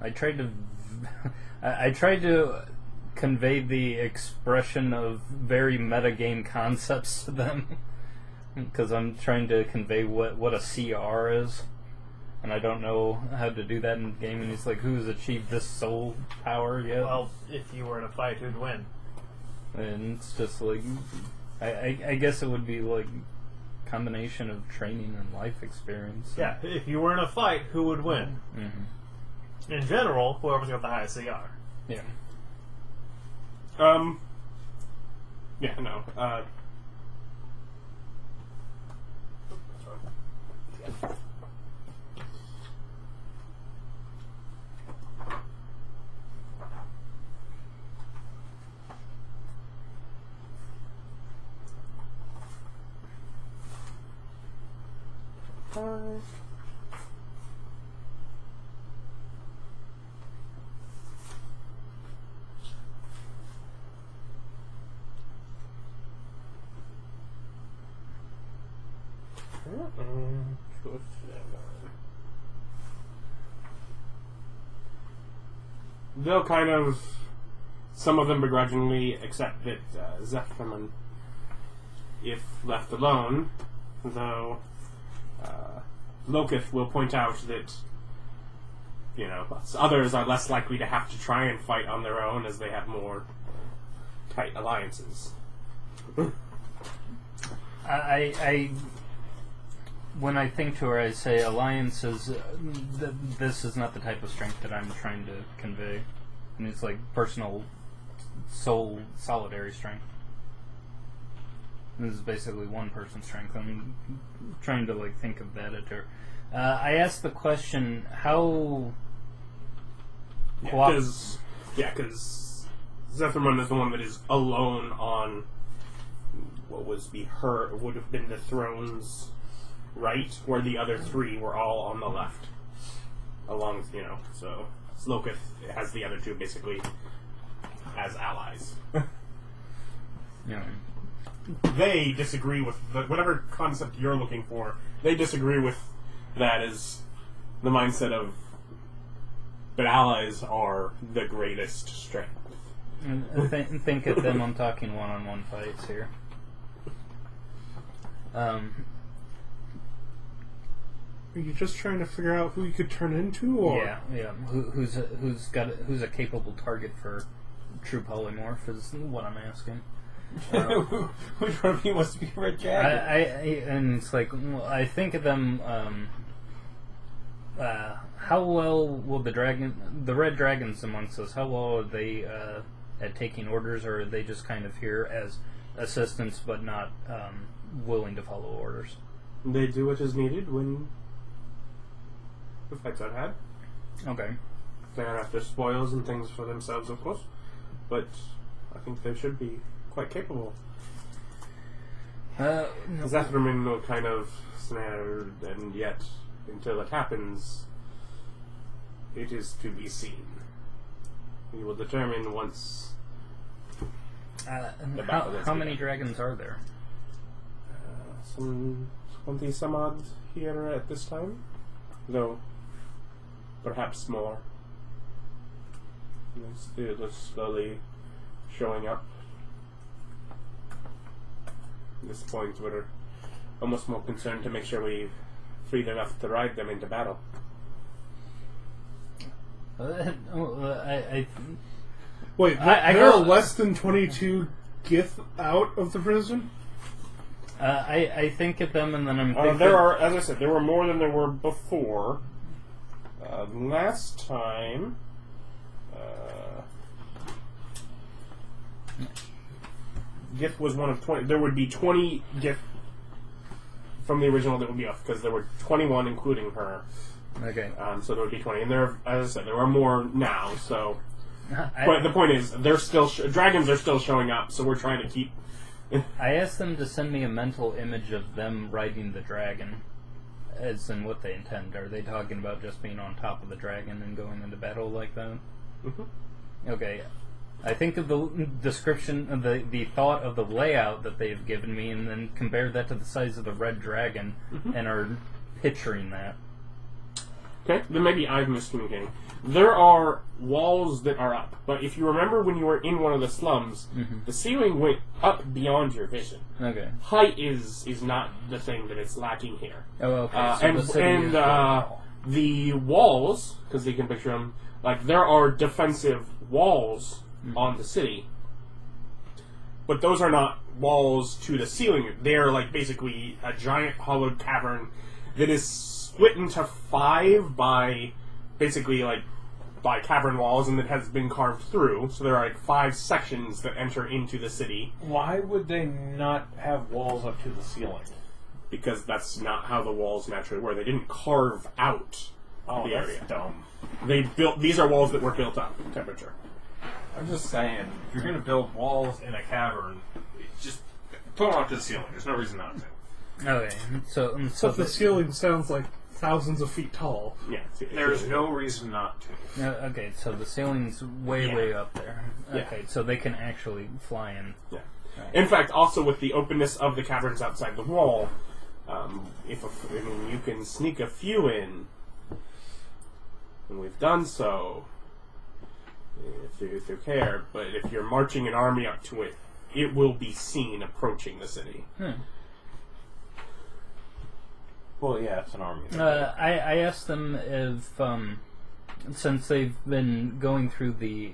I tried to convey the expression of very metagame concepts to them. Because I'm trying to convey what a CR is. And I don't know how to do that in game. And he's like, who's achieved this soul power yet? Well, if you were in a fight, who'd win? And it's just like, I guess it would be like combination of training and life experience. Yeah, if you were in a fight, who would win? Mm-hmm. In general, whoever's got the highest CR. Yeah. Yeah, no. They'll kind of, some of them begrudgingly accept that Zephyrin, if left alone, though Lokith will point out that, you know, others are less likely to have to try and fight on their own as they have more tight alliances. When I think to her, I say alliances. This is not the type of strength that I'm trying to convey, and it's like personal, soul, solitary strength. This is basically one person's strength. I'm trying to like think of that at her. I asked the question, how? Because Zephyrin is the one that is alone on what would have been the throne's right, where the other 3 were all on the left. Along, you know, so Slokith has the other 2 basically as allies. Yeah. They disagree with whatever concept you're looking for. They disagree with that as the mindset of that allies are the greatest strength. Think of them. I'm talking one-on-one fights here. Are you just trying to figure out who you could turn into, or yeah? Who's a capable target for true polymorph is what I'm asking. Which one of you wants to be Red Dragon? And it's like, I think of them. How well will the red dragons amongst us? How well are they at taking orders, or are they just kind of here as assistants, but not willing to follow orders? They do what is needed when the fights are had. Okay. They're after spoils and things for themselves, of course, but I think they should be quite capable. Zephyrin will kind of snared, and yet, until it happens, it is to be seen. We will determine once the battle is how many dragons are there? Some 20 some odd here at this time, though perhaps more. They're slowly showing up. At this point, we're almost more concerned to make sure we've freed enough to ride them into battle. Wait, there are less than 22 gith out of the prison? I think of them and then I'm thinking... There are, as I said, there were more than there were before. Last time... gith was one of 20. There would be 20 gith from the original that would be off, because there were 21 including her. Okay. So there would be 20. And there, as I said, there are more now, so... But the point is, they're still dragons are still showing up, so we're trying to keep... I asked them to send me a mental image of them riding the dragon, as in what they intend. Are they talking about just being on top of the dragon and going into battle like that? Mm-hmm. Okay. I think of the description, of the thought of the layout that they've given me, and then compare that to the size of the red dragon, and are picturing that. Okay, then maybe I'm miscommunicating. There are walls that are up, but if you remember when you were in one of the slums, the ceiling went up beyond your vision. Okay. Height is not the thing that it's lacking here. Oh, okay. So the walls, because you can picture them, like there are defensive walls on the city, but those are not walls to the ceiling. They are like basically a giant hollowed cavern that is split into 5 by basically like by cavern walls, and that has been carved through. So there are like 5 sections that enter into the city. Why would they not have walls up to the ceiling? Because that's not how the walls naturally were. They didn't carve out the area. Dumb. They built. These are walls that were built up. Temperature. I'm just saying, if you're going to build walls in a cavern, just put them up to the ceiling. There's no reason not to. Okay, so But the ceiling sounds like thousands of feet tall. Yeah. There's no reason not to. okay, so the ceiling's way up there. Yeah. Okay, so they can actually fly in. Yeah. In fact, also with the openness of the caverns outside the wall, you can sneak a few in, and we've done so. If you care, but if you're marching an army up to it, it will be seen approaching the city. Well, yeah, it's an army. I asked them if, since they've been going through the...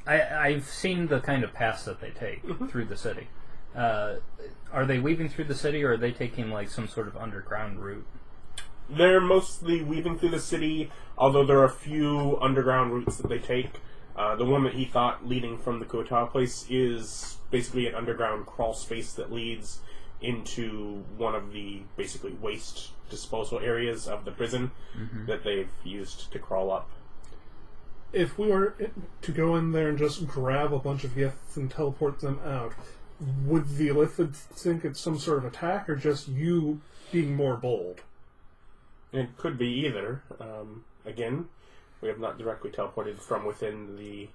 I've seen the kind of paths that they take through the city. Are they weaving through the city, or are they taking like some sort of underground route? They're mostly weaving through the city, although there are a few underground routes that they take. The one that he thought leading from the Kuotawa place is basically an underground crawl space that leads into one of the basically waste disposal areas of the prison that they've used to crawl up. If we were to go in there and just grab a bunch of giths and teleport them out, would the Illithid think it's some sort of attack, or just you being more bold? It could be either. Again, we have not directly teleported from within the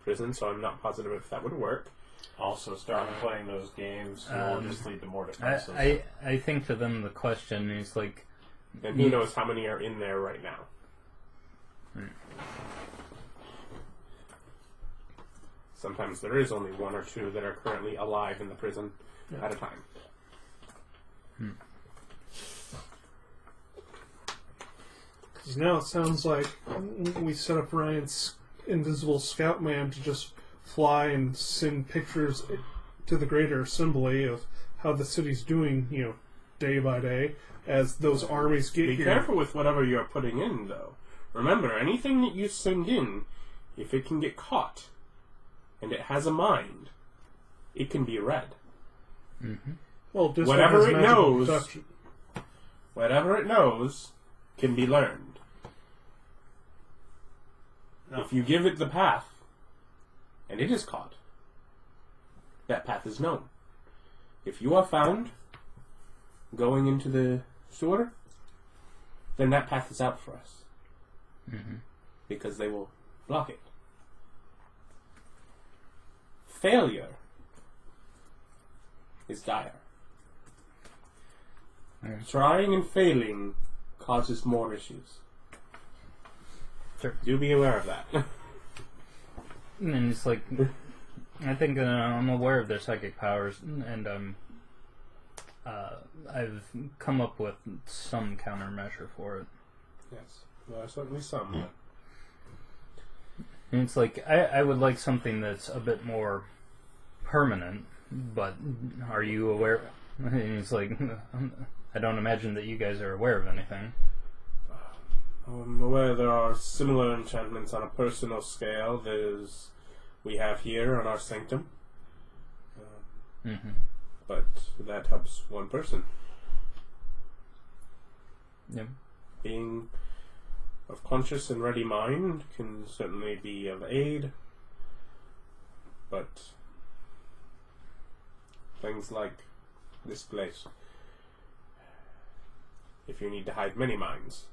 prison, so I'm not positive if that would work. Also, start playing those games will just lead to more defenses. I think to them the question is like... And who knows how many are in there right now. Sometimes there is only 1 or 2 that are currently alive in the prison at a time. Because now it sounds like we set up Ryan's invisible scout man to just fly and send pictures to the greater assembly of how the city's doing, day by day, as those armies get Be here. careful with whatever you're putting in, though. Remember, anything that you send in, if it can get caught, and it has a mind, it can be read. Well, this Whatever one has it magical knows, perception. whatever it knows can be learned. If you give it the path, and it is caught, that path is known. If you are found going into the sewer, then that path is out for us. Because they will block it. Failure is dire. Trying and failing causes more issues. Sure. Do be aware of that. And it's like... I think I'm aware of their psychic powers, and I've come up with some countermeasure for it. Yes, there are certainly some. And it's like, I would like something that's a bit more permanent, but are you aware? And it's like, I don't imagine that you guys are aware of anything. I'm aware there are similar enchantments on a personal scale. We have here on our sanctum. But that helps one person. Yep. Being of conscious and ready mind can certainly be of aid, but things like this place, if you need to hide many minds.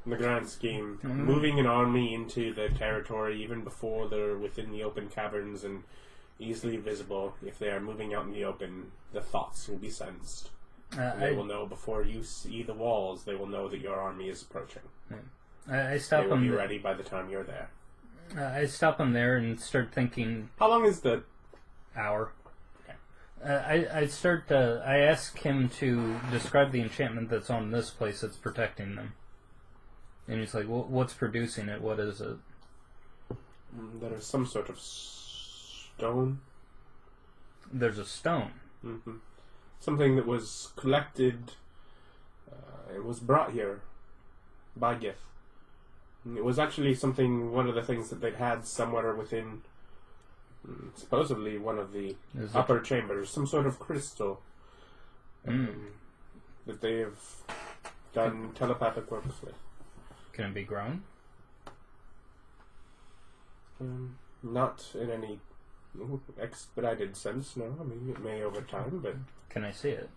In the grand scheme, moving an army into the territory even before they're within the open caverns and easily visible, if they are moving out in the open, the thoughts will be sensed. They will know before you see the walls, they will know that your army is approaching. I stop They will them. be ready by the time you're there. I stop them there and start thinking. How long is the Hour. Okay. I ask him to describe the enchantment that's on this place that's protecting them. And he's like, what's producing it? What is it? There is some sort of stone. There's a stone. Mm-hmm. Something that was collected. It was brought here by gith. It was actually one of the things that they'd had somewhere within, supposedly one of the upper chambers, some sort of crystal that they have done telepathic works with. Can it be grown? Not in any expedited sense, no. I mean, it may over time, but... Can I see it?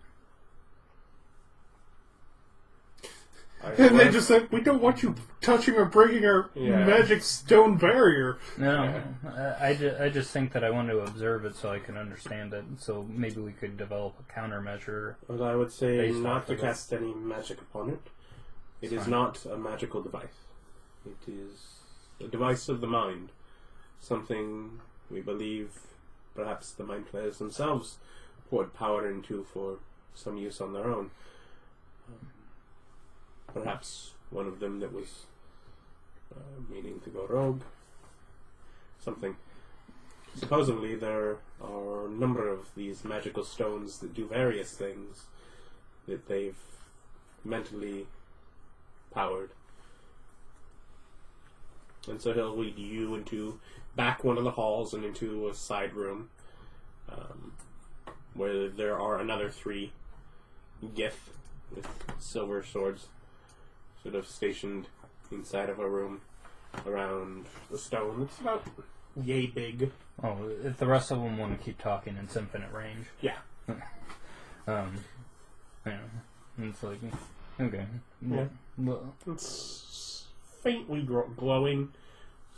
And they just said, we don't want you touching or breaking our magic stone barrier. No, I just think that I want to observe it so I can understand it. So maybe we could develop a countermeasure. Well, I would say Based not off to of cast any magic upon it. It is not a magical device. It is a device of the mind. Something we believe perhaps the mind players themselves poured power into for some use on their own. Perhaps one of them that was meaning to go rogue. Something. Supposedly there are a number of these magical stones that do various things that they've mentally powered. And so he'll lead you into back one of the halls and into a side room where there are another 3 gith with silver swords sort of stationed inside of a room around the stone. It's about yay big. Oh, if the rest of them want to keep talking, it's infinite range. Yeah. Yeah. And it's like, okay. Yeah. Well, It's faintly glowing,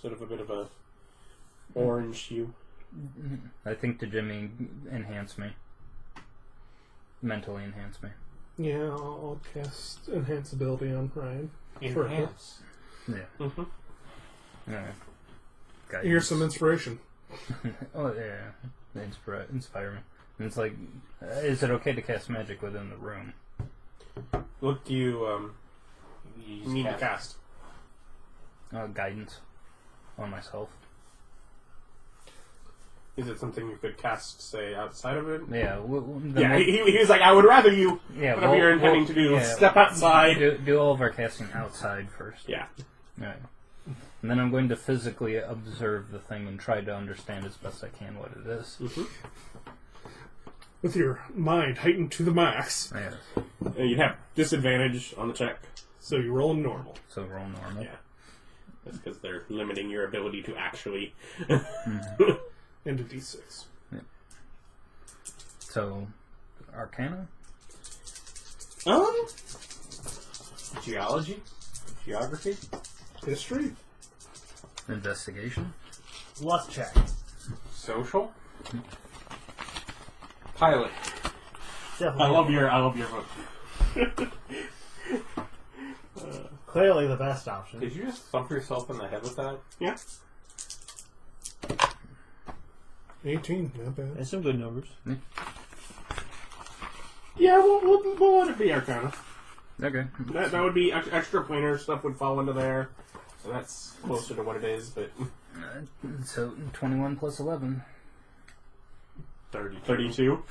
sort of a bit of a orange hue. I think to Jimmy, enhance me. Mentally enhance me. Yeah, I'll cast Enhance ability on Ryan. Enhance. Yeah. Mm-hmm. Guidance. Here's some inspiration. Oh, yeah. Inspire me. And it's like, is it okay to cast magic within the room? What do you need to cast? Guidance on myself. Is it something you could cast, say, outside of it? Yeah. He was like, I would rather you, Yeah, whatever you're intending to do, step outside. Do all of our casting outside first. Yeah. Right. And then I'm going to physically observe the thing and try to understand as best I can what it is. Mm-hmm. With your mind heightened to the max. Yes. You'd have disadvantage on the check. So you roll normal. So roll normal. Yeah. That's because they're limiting your ability to actually... Into D6. Yeah. So, Arcana? Geology? Geography? History? Investigation? Luck check. Social? Pilot. Definitely. I love your vote. Clearly the best option. Did you just thump yourself in the head with that? Yeah. 18, not bad. That's some good numbers. Yeah, we'll let it be Arcana. Okay. That would be extra planar stuff would fall into there. So that's closer to what it is, but... So, 21 plus 11. 32.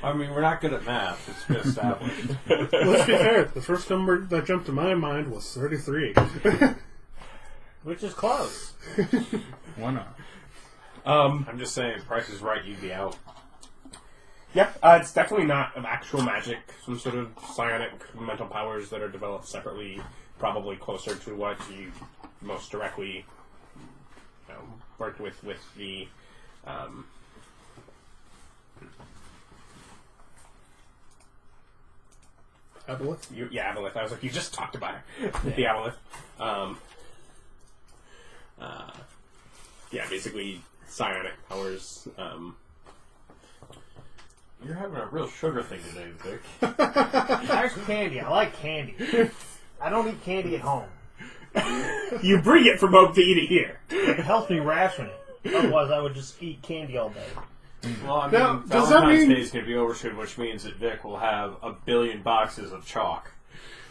I mean, we're not good at math. It's been established. Let's be fair. The first number that jumped to my mind was 33. Which is close. One off. I'm just saying, Price is Right, you'd be out. Yeah, it's definitely not of actual magic. Some sort of psionic mental powers that are developed separately, probably closer to what you most directly worked with the... Aboleth? Aboleth. I was like, you just talked about her. The Aboleth. Basically psionic powers. You're having a real sugar thing today, Vic. There's candy. I like candy. I don't eat candy at home. You bring it from home to eat it here. It helps me ration it. Otherwise, I would just eat candy all day. Well, I mean, Now, does that Valentine's mean- Day is going to be over soon, which means that Vic will have 1 billion boxes of chalk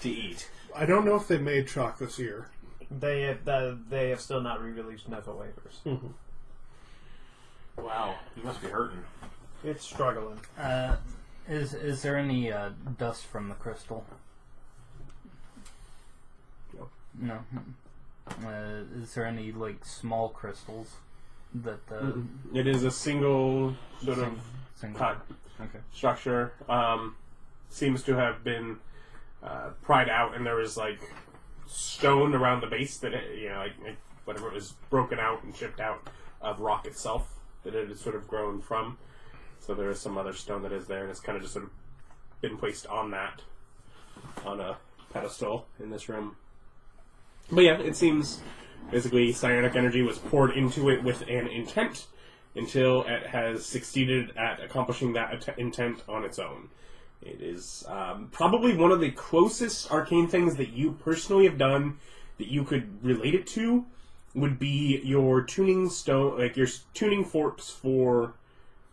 to eat. I don't know if they made chalk this year. They have still not re-released enough waivers. Mm-hmm. Wow, you must be hurting. It's struggling. Is there any dust from the crystal? No. Is there any small crystals that? It is a single sort of single. cut Okay. structure. Seems to have been pried out, and there was stone around the base that whatever it was broken out and chipped out of rock itself that it had sort of grown from. So there is some other stone that is there, and it's kind of just sort of been placed on a pedestal in this room. But yeah, it seems basically psionic energy was poured into it with an intent until it has succeeded at accomplishing that intent on its own. It is probably one of the closest arcane things that you personally have done that you could relate it to would be your tuning stone, your tuning forks for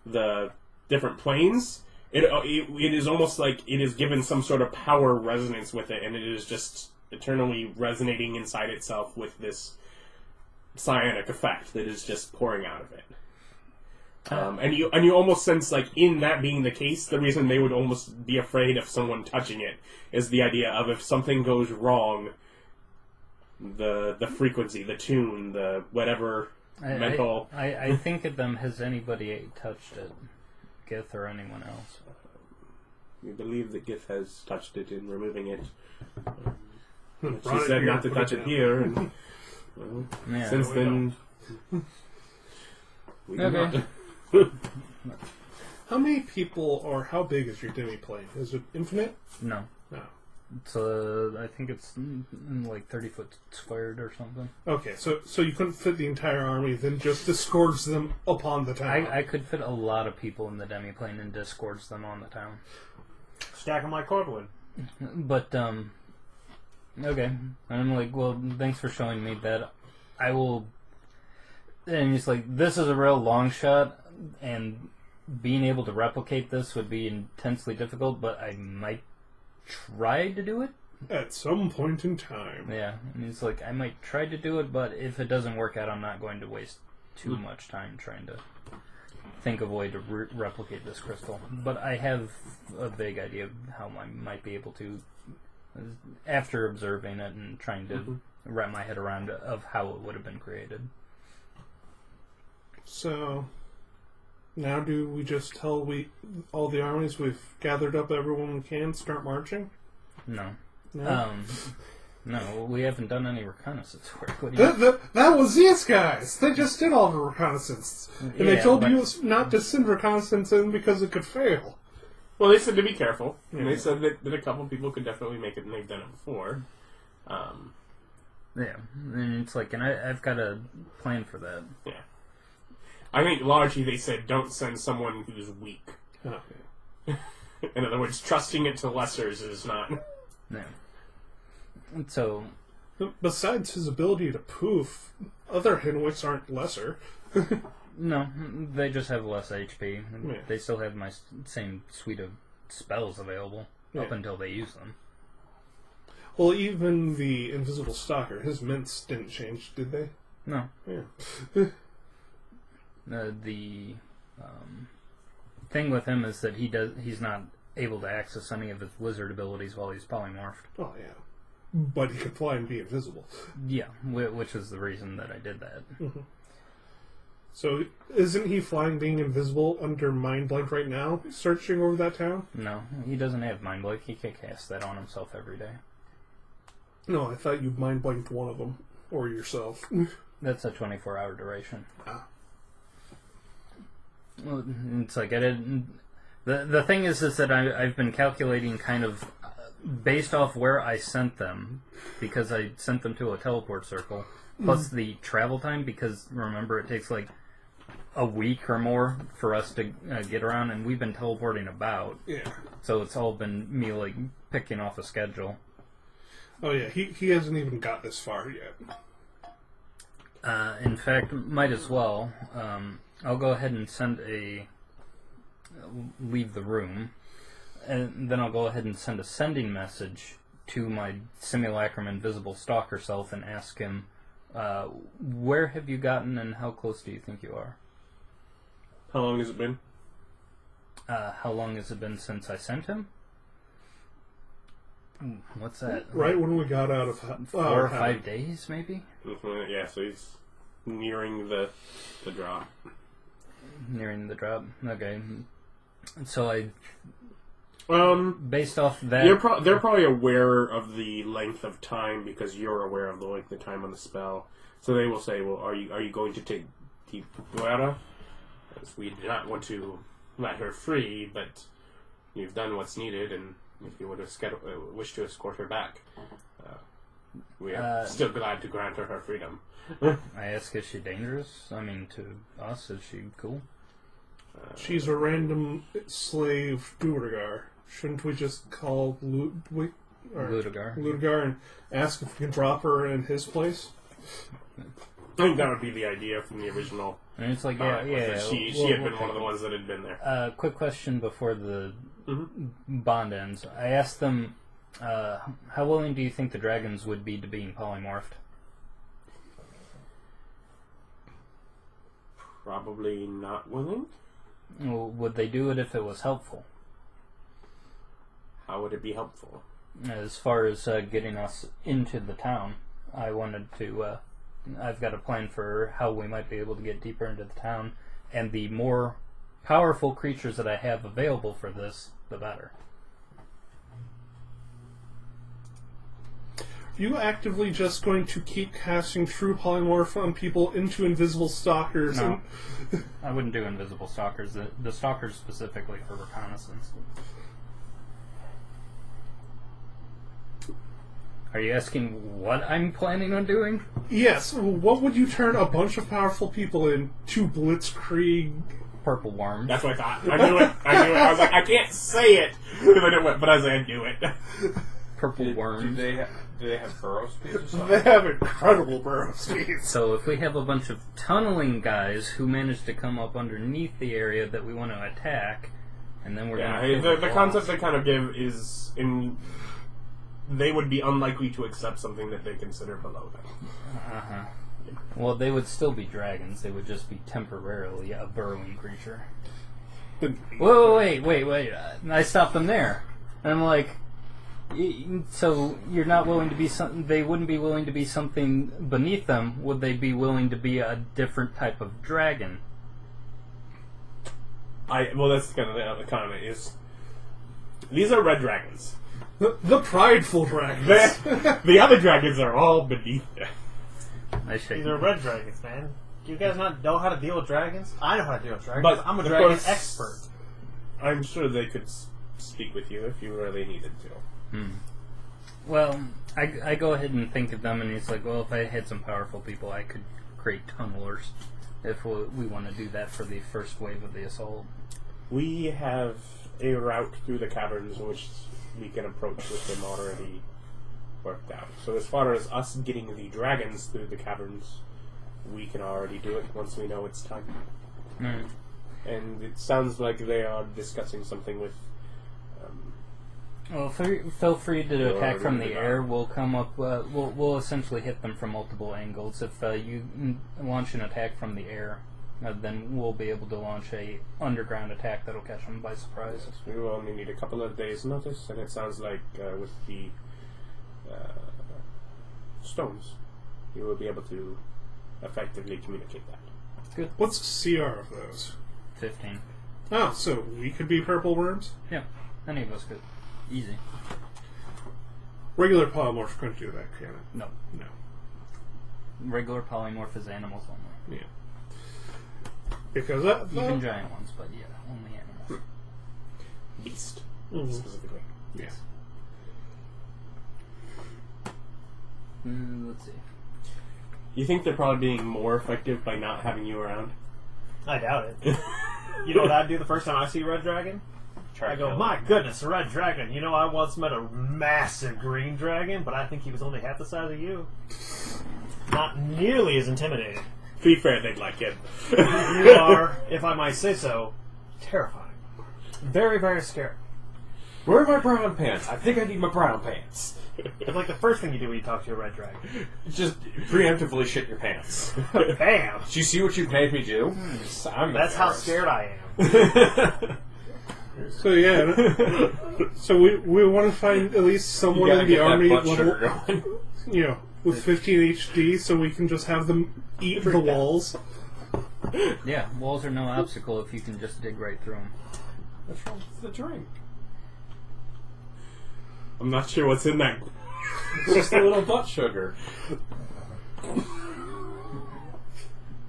the different planes. It is almost like it is given some sort of power resonance with it, and it is just eternally resonating inside itself with this psionic effect that is just pouring out of it. And you almost sense in that being the case, the reason they would almost be afraid of someone touching it is the idea of if something goes wrong, the frequency, the tune, the whatever mental. I think of them. Has anybody touched it? Gith or anyone else? We believe that Gith has touched it in removing it. Brought She it said here, not to put touch it it down. here. And, Yeah. since then, we do Okay. not. How many people or how big is your demi plane? Is it infinite? No. No. It's I think it's 30 foot squared or something. Okay, so you couldn't fit the entire army, then just disgorge them upon the town. I could fit a lot of people in the demiplane and disgorge them on the town. Stack them like cordwood. But okay. And I'm like, well, thanks for showing me that. I will. And he's like, this is a real long shot, and being able to replicate this would be intensely difficult, but I might try to do it. At some point in time. Yeah, and he's like, I might try to do it, but if it doesn't work out, I'm not going to waste too much time trying to think of a way to replicate this crystal. But I have a vague idea of how I might be able to, after observing it and trying to wrap my head around of how it would have been created. So, now do we just tell all the armies we've gathered up everyone we can, start marching? No. No? No, we haven't done any reconnaissance work. What do you That was these guys! They just did all the reconnaissance. And they Yeah, told but- you not to send reconnaissance in because it could fail. Well, they said to be careful, and they said that a couple people could definitely make it, and they've done it before. Yeah, and it's like, and I've got a plan for that. Yeah. I think largely they said don't send someone who's weak. Oh. In other words, trusting it to lessers is not... Yeah. And so, Besides his ability to poof, other Henwicks aren't lesser. No, they just have less HP. Yeah. They still have my same suite of spells available up until they use them. Well, even the Invisible Stalker, his mints didn't change, did they? No. Yeah. The thing with him is that he's not able to access any of his wizard abilities while he's polymorphed. Oh, yeah. But he can fly and be invisible. Yeah, which is the reason that I did that. Mm-hmm. So, isn't he flying being invisible under Mind Blank right now, searching over that town? No, he doesn't have Mind Blank. He can cast that on himself every day. No, I thought you Mind Blanked one of them. Or yourself. That's a 24-hour duration. Ah. Well, it's like I didn't. The thing is that I've been calculating kind of based off where I sent them, because I sent them to a teleport circle, plus the travel time, because remember it takes like a week or more for us to get around, and we've been teleporting about. Yeah. So it's all been me like picking off a schedule. Oh yeah, he hasn't even got this far yet. In fact, might as well. I'll go ahead and leave the room, and then I'll go ahead and send a sending message to my simulacrum invisible stalker self and ask him, where have you gotten and how close do you think you are? How long has it been? How long has it been since I sent him? What's that? Right when we got out of 4 or 5 days, maybe? Yeah, so he's nearing the drop. Nearing the drop. Okay. So I... Based off that... they're probably aware of the length of time because you're aware of the length of time on the spell. So they will say, well, are you going to take Deep Duerra? Because we do not want to let her free, but you've done what's needed, and if you would wish to escort her back, we are still glad to grant her freedom. I ask, is she dangerous? I mean, to us, is she cool? She's a random slave Duergar. Shouldn't we just call Laduguer and ask if we can drop her in his place? I think that would be the idea from the original. And it's like, She had been one of the ones that had been there. Quick question before the bond ends. I asked them, how willing do you think the dragons would be to being polymorphed? Probably not willing. Well, would they do it if it was helpful? How would it be helpful? As far as getting us into the town, I wanted to... I've got a plan for how we might be able to get deeper into the town, and the more powerful creatures that I have available for this, the better. Are you actively just going to keep casting true polymorph on people into invisible stalkers? No. I wouldn't do invisible stalkers. The stalkers specifically for reconnaissance. Are you asking what I'm planning on doing? Yes. What would you turn a bunch of powerful people into Blitzkrieg? Purple worms. That's what I thought. I knew it. I was like, I can't say it, but I was like, I knew it. Purple worms. Do they have burrow speeds or something? They have incredible burrow speeds. So if we have a bunch of tunneling guys who manage to come up underneath the area that we want to attack, and then we're going to... The concept they kind of give is they would be unlikely to accept something that they consider below them. Uh-huh. Yeah. Well, they would still be dragons. They would just be temporarily a burrowing creature. Whoa, wait. I stopped them there. And I'm like... So you're not willing to be something? They wouldn't be willing to be something beneath them. Would they be willing to be a different type of dragon? Well, that's kind of the comment is. These are red dragons. The prideful dragons. The other dragons are all beneath them. These are red dragons, man. Do you guys not know how to deal with dragons? I know how to deal with dragons. But I'm a dragon expert. I'm sure they could speak with you if you really needed to. Well, I go ahead and think of them, and it's like, well, if I had some powerful people, I could create tunnelers if we want to do that for the first wave of the assault. We have a route through the caverns which we can approach with them already worked out. So as far as us getting the dragons through the caverns, we can already do it once we know it's time. And it sounds like they are discussing something with... Well, feel free to attack from the Rauda. air. We'll come up. We'll essentially hit them from multiple angles. If you launch an attack from the air, then we'll be able to launch a underground attack that'll catch them by surprise. We will only need a couple of days' notice, and it sounds like with the stones, you will be able to effectively communicate that. Good. What's the CR of those? 15. Oh, so we could be purple worms? Yeah, any of us could. Easy. Regular polymorph couldn't do that, can it? No. No. Regular polymorph is animals only. Yeah. Because that... Even giant ones, but yeah, only animals. Beast, Mhm. specifically. Yes. Let's see. You think they're probably being more effective by not having you around? I doubt it. You know what I'd do the first time I see a red dragon? I go, my goodness, a red dragon. You know, I once met a massive green dragon, but I think he was only half the size of you. Not nearly as intimidating. To be fair, they'd like it. You are, if I might say so, terrifying. Very, very scary. Where are my brown pants? I think I need my brown pants. It's like the first thing you do when you talk to a red dragon. Just preemptively shit your pants. Bam! Do you see what you've made me do? That's how scared I am. So yeah, so we want to find at least someone in the army at level, you know, with 15 HD, so we can just have them eat the walls. Yeah, walls are no obstacle if you can just dig right through them. What's wrong with the drink? I'm not sure what's in that. It's just a little butt sugar.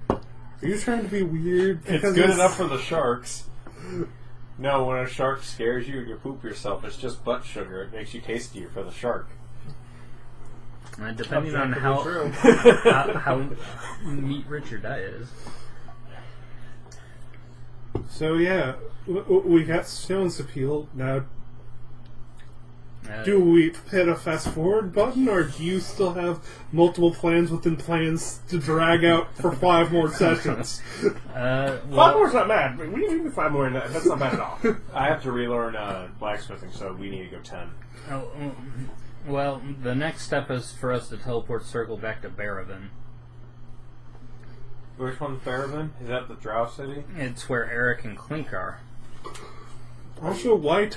Are you trying to be weird? It's good enough for the sharks. No, when a shark scares you and you poop yourself, it's just butt sugar. It makes you tastier for the shark. Depending on how meat rich your diet is. So yeah, we got stones to peel. Now, do we hit a fast forward button, or do you still have multiple plans within plans to drag out for 5 more sessions? 5 more's not bad. We can do 5 more in that. That's not bad at all. I have to relearn blacksmithing, so we need to go 10. Well, the next step is for us to teleport circle back to Baravan. Which one's Baravan? Is that the Drow City? It's where Erich and Clink are. Also, why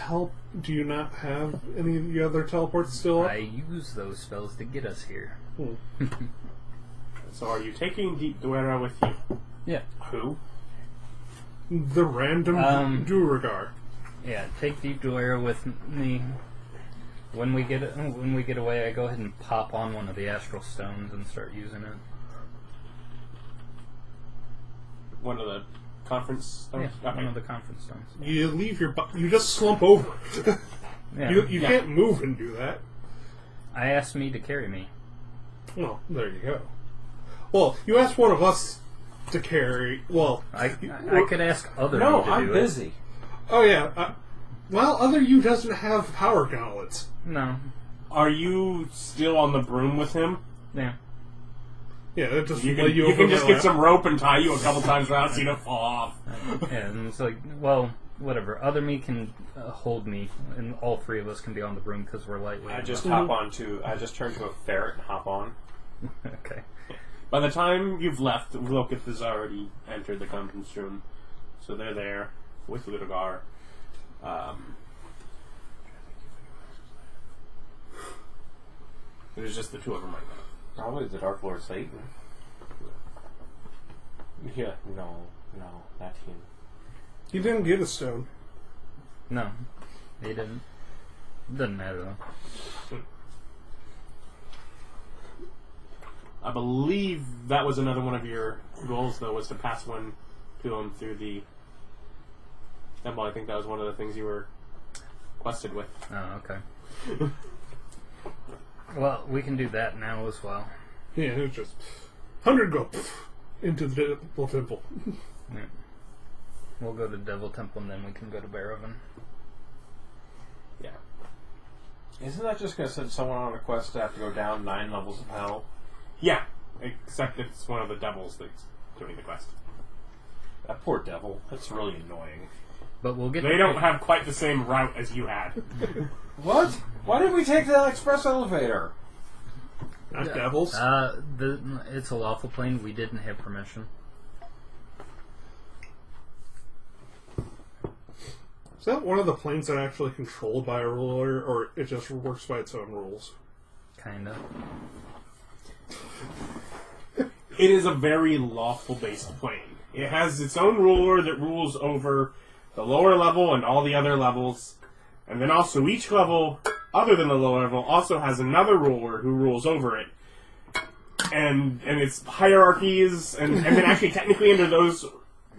do you not have any of the other teleports still up? I use those spells to get us here. So are you taking Deep Duerra with you? Yeah. Who? The random Recard. Yeah, take Deep Duerra with me. When we get away, I go ahead and pop on one of the astral stones and start using it. One of the conference stones? Yeah, Okay. one of the conference stones. You leave you just slump over. Yeah. You can't move and do that. I asked me to carry me. Well, there you go. Well, you asked one of us to carry. Well, I could ask other No, me to I'm do busy. Oh yeah. Well, other you doesn't have power gauntlets. it. No. Are you still on the broom with him? Yeah. Yeah, that just You lay can, you you over can my just get lap. some rope and tie you a couple times around so you don't fall off. Yeah, and it's like, well, whatever. Other me can hold me, and all 3 of us can be on the broom because we're lightweight. I just hop on to. I just turn to a ferret and hop on. Okay. By the time you've left, Locust has already entered the conference room. So they're there with Laduguer. There's just the 2 of them right now. Probably the Dark Lord Satan. Yeah, no, not him. You didn't get a stone. No, he didn't. Doesn't matter though. I believe that was another one of your goals, though, was to pass one to him through the temple. I think that was one of the things you were quested with. Oh, okay. Well, we can do that now as well. Yeah, it was just 100 go into the Devil Temple. Yeah. We'll go to Devil Temple and then we can go to Baravan. Yeah. Isn't that just going to send someone on a quest to have to go down 9 levels of hell? Yeah, except it's one of the devils that's doing the quest. That poor devil. That's really annoying. But we'll get. They don't have quite the same route as you had. What? Why did we take that express elevator? Not devils. It's a lawful plane. We didn't have permission. Is that one of the planes that are actually controlled by a ruler, or it just works by its own rules? Kinda. It is a very lawful-based plane. It has its own ruler that rules over the lower level and all the other levels. And then also each level, other than the lower level, also has another ruler who rules over it. And its hierarchies, and then actually technically under those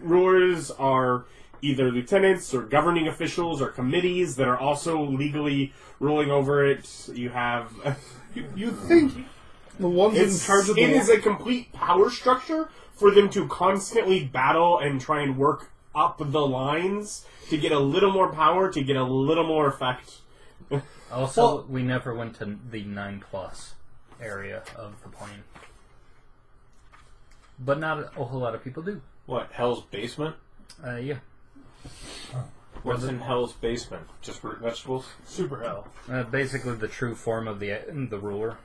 rulers are either lieutenants or governing officials or committees that are also legally ruling over it. You have... You think the ones in charge of the... It is a complete power structure for them to constantly battle and try and work up the lines to get a little more power, to get a little more effect. Also, we never went to the 9+ area of the plane. But not a whole lot of people do. What, Hell's Basement? Yeah. What's in Hell's Basement? Just root vegetables? Super hell. Basically the true form of the ruler.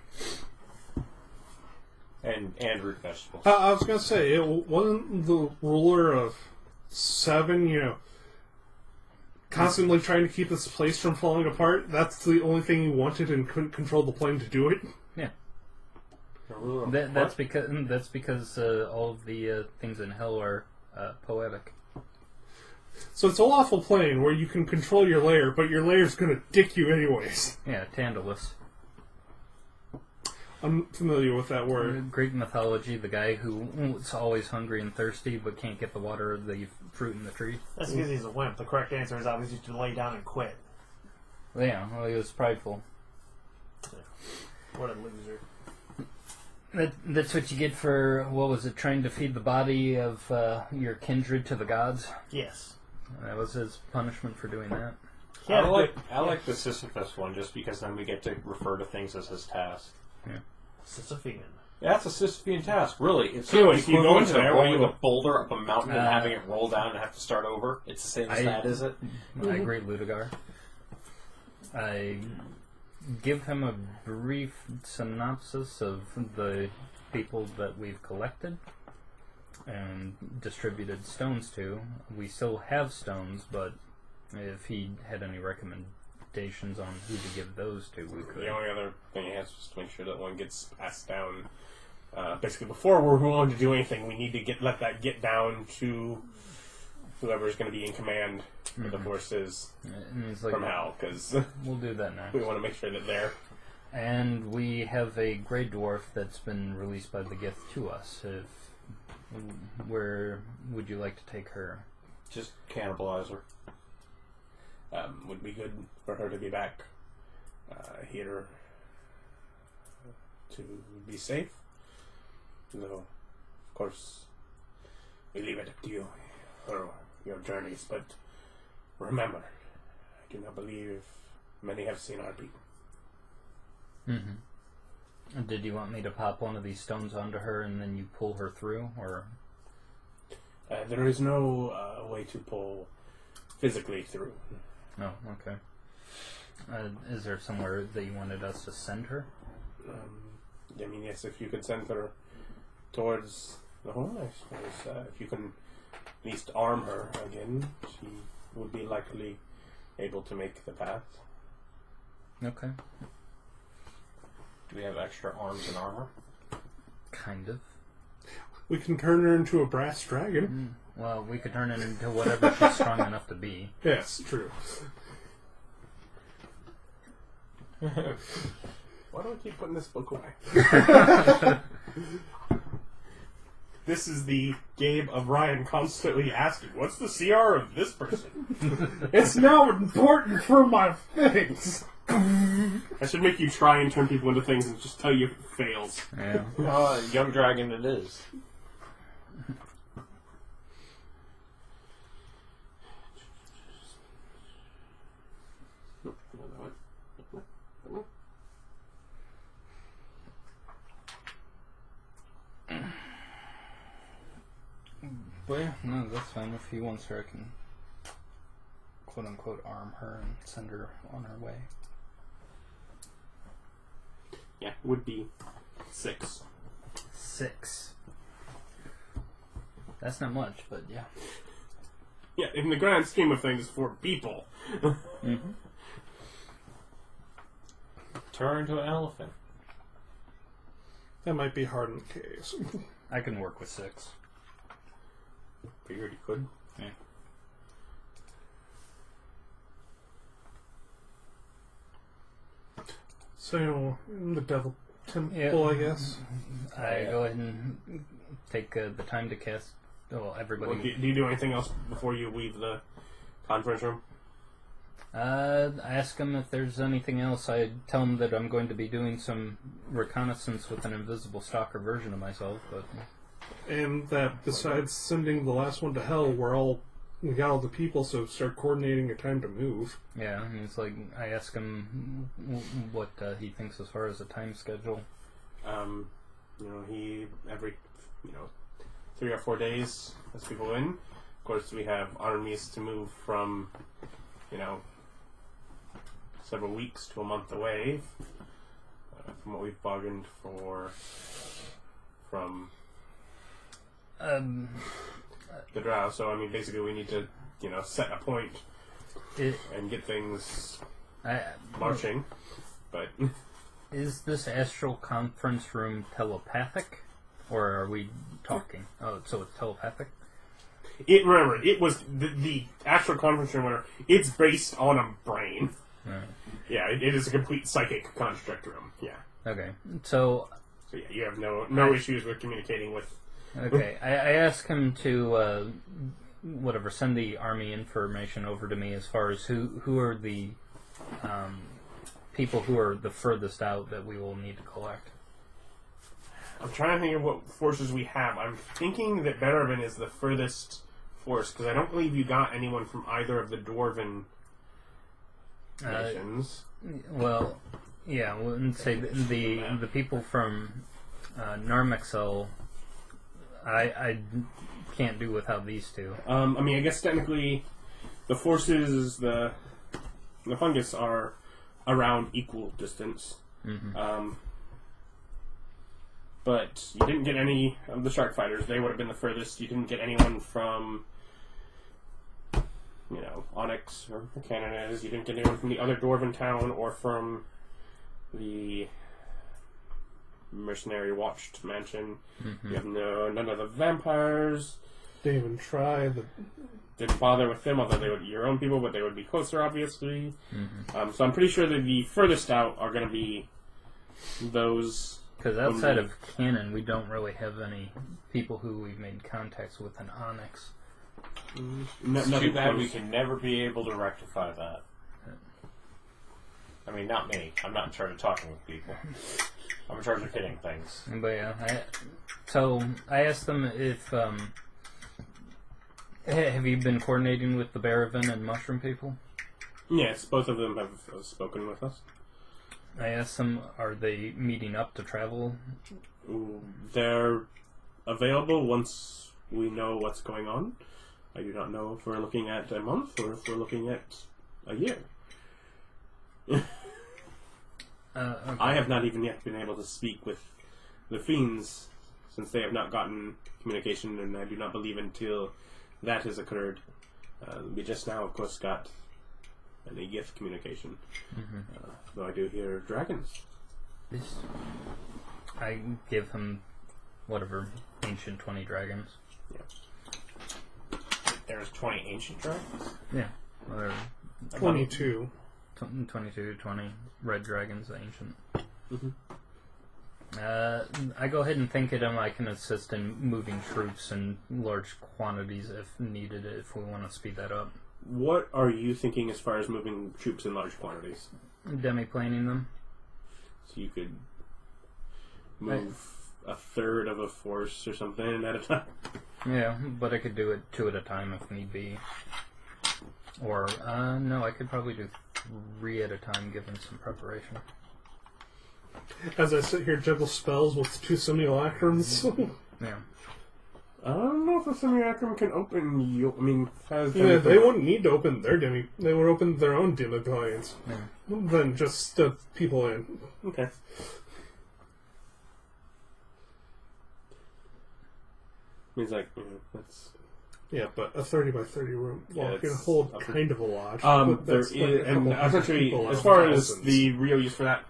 And root vegetables. I was going to say, it wasn't the ruler of 7, constantly trying to keep this place from falling apart. That's the only thing you wanted and couldn't control the plane to do it. Yeah. That's because all of the things in hell are poetic. So it's a lawful plane where you can control your layer, but your layer's going to dick you anyways. Yeah, Tantalus. I'm familiar with that word. Greek mythology, the guy who's always hungry and thirsty but can't get the water of the fruit in the tree. That's because he's a wimp. The correct answer is obviously to lay down and quit. Yeah, well, he was prideful. What a loser. That's what you get for, what was it, trying to feed the body of your kindred to the gods? Yes. That was his punishment for doing that. Yeah, I like the Sisyphus one just because then we get to refer to things as his task. Yeah. Sisyphean. Yeah, that's a Sisyphean task, really. It's So the if you go equivalent into of there, rolling what a boulder up a mountain and having it roll down and have to start over. It's the same as that, is it? I agree, Laduguer. I give him a brief synopsis of the people that we've collected and distributed stones to. We still have stones, but if he had any recommendations on who to give those to, we could. The only other thing he has is to make sure that one gets passed down. Basically, before we're willing to do anything, we need to let that get down to whoever's going to be in command of the forces And he's like, from Hell, because we'll do that next. we want to make sure that they're... And we have a grey dwarf that's been released by the gith to us. Where would you like to take her? Just cannibalize her. Would be good for her to be back here to be safe. Though, of course, we leave it up to you for your journeys. But remember, I do not believe many have seen our people. Mm-hmm. Did you want me to pop one of these stones onto her and then you pull her through, or? There is no way to pull physically through. Oh, okay. Is there somewhere that you wanted us to send her? I mean, yes, if you could send her towards the home, I suppose. If you can at least arm her again, she would be likely able to make the path. Okay. Do we have extra arms and armor? Kind of. We can turn her into a brass dragon. Well, we could turn it into whatever she's strong enough to be. Yes, true. Why do I keep putting this book away? This is the game of Ryan constantly asking, what's the CR of this person? It's now important for my things. I should make you try and turn people into things and just tell you if it fails. Yeah. Young dragon it is. Well, yeah, no, that's fine. If he wants her, I can quote-unquote arm her and send her on her way. Yeah, would be 6. 6. That's not much, but yeah. Yeah, in the grand scheme of things, for people. Mm-hmm. Turn to an elephant. That might be hard in the case. I can work with 6. Figured you could. Yeah. So, in the Devil Temple, Yeah. I guess. I go ahead and take the time to cast. Well, everybody. Well, do you do anything else before you leave the conference room? I ask him if there's anything else. I tell him that I'm going to be doing some reconnaissance with an invisible stalker version of myself, but And that besides sending the last one to hell, we got all the people, so start coordinating a time to move. yeah, and it's like I ask him what he thinks as far as a time schedule. He every 3 or 4 days as people in. Of course, we have armies to move from several weeks to a month away from what we've bargained for from the drow. So I mean, basically, we need to set a point and get things marching. But Is this astral conference room telepathic, or are we talking? Oh, so it's telepathic? remember, it was the actual conference room where it's based on a brain. Right. Yeah, it is a complete psychic construct room. Yeah. Okay, so Yeah, you have no issues with communicating with. okay, I ask him to send the army information over to me as far as who are the people who are the furthest out that we will need to collect. I'm trying to think of what forces we have. I'm thinking that Berevin is the furthest force, because I don't believe you got anyone from either of the Dwarven nations. Well, yeah, let's say the people from Narmexel, I can't do without these two. I mean, I guess technically the forces, the fungus are around equal distance. Mm-hmm. But you didn't get any of the shark fighters. They would have been the furthest. You didn't get anyone from, Onyx or Canonese. You didn't get anyone from the other Dwarven town or from the mercenary watched mansion. Mm-hmm. You have none of the vampires. Didn't even try the... Didn't bother with them, although they would be your own people, but they would be closer, obviously. Mm-hmm. So I'm pretty sure that the furthest out are going to be those. Because outside of canon, we don't really have any people who we've made contacts with in Onyx. It's too bad we can never be able to rectify that. I mean, not me. I'm not in charge of talking with people. I'm in charge of hitting things. But yeah, so I asked them if have you been coordinating with the Berevin and Mushroom people? Yes, both of them have spoken with us. I asked them, are they meeting up to travel? They're available once we know what's going on. I do not know if we're looking at a month or if we're looking at a year. Okay. I have not even yet been able to speak with the fiends since they have not gotten communication, and I do not believe until that has occurred. We just now, of course, got an gith communication. Though I do hear dragons. I give him whatever ancient 20 dragons. Yeah. There's 20 ancient dragons? Yeah, whatever. 22. 22, 20 red dragons, ancient. Mm-hmm. I go ahead and think of him. I can assist in moving troops in large quantities if needed, if we want to speed that up. What are you thinking as far as moving troops in large quantities? Demi-planing them. So you could move a third of a force or something at a time? Yeah, but I could do it 2 at a time if need be. Or, no, I could probably do 3 at a time given some preparation. As I sit here, juggle spells with 2 simulacrums. Yeah. I don't know if a simulacrum can open you. I mean, has Yeah, they wouldn't need to open their They would open their own demigodians. Yeah. Than just the people in. Okay. Means like, that's... Yeah, but a 30 by 30 room Yeah, can it's hold up to- kind of a lodge. but There that's is, like a and couple hundred essentially, people out as of far as thousands. the real use for that,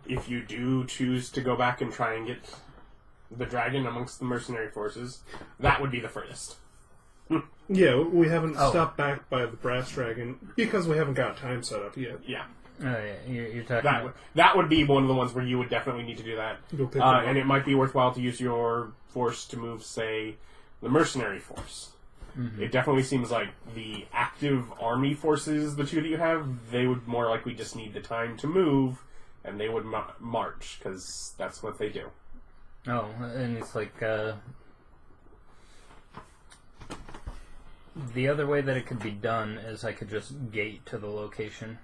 if you do choose to go back and try and get the dragon amongst the mercenary forces, that would be the furthest. Yeah, we haven't Oh. stopped back by the brass dragon because we haven't got time set up yet. Yeah. Oh, yeah, you're talking That would be one of the ones where you would definitely need to do that. Go pick them up. And it might be worthwhile to use your force to move, say, the mercenary force. Mm-hmm. It definitely seems like the active army forces, the two that you have, they would more likely just need the time to move, and they would march, because that's what they do. Oh, and it's like, the other way that it could be done is I could just gate to the location.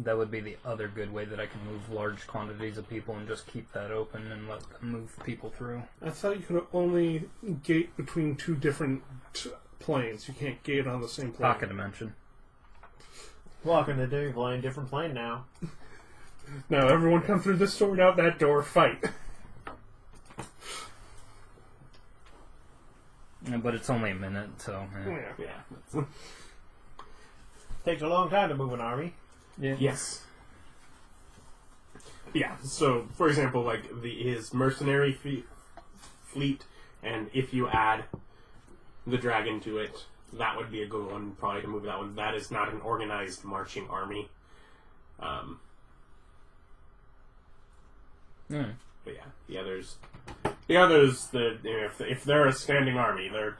That would be the other good way that I could move large quantities of people and just keep that open and let them move people through. I thought you could only gate between two different planes. You can't gate on the same plane. Pocket dimension. Welcome to do playing different plane now. Now everyone come through this door and out that door, fight. Yeah, but it's only a minute, so... Yeah. Takes a long time to move an army. Yes. Yeah, so, for example, like, his mercenary fleet, and if you add the dragon to it, that would be a good one, probably, to move that one. That is not an organized marching army. But yeah, the others, if they're a standing army, they're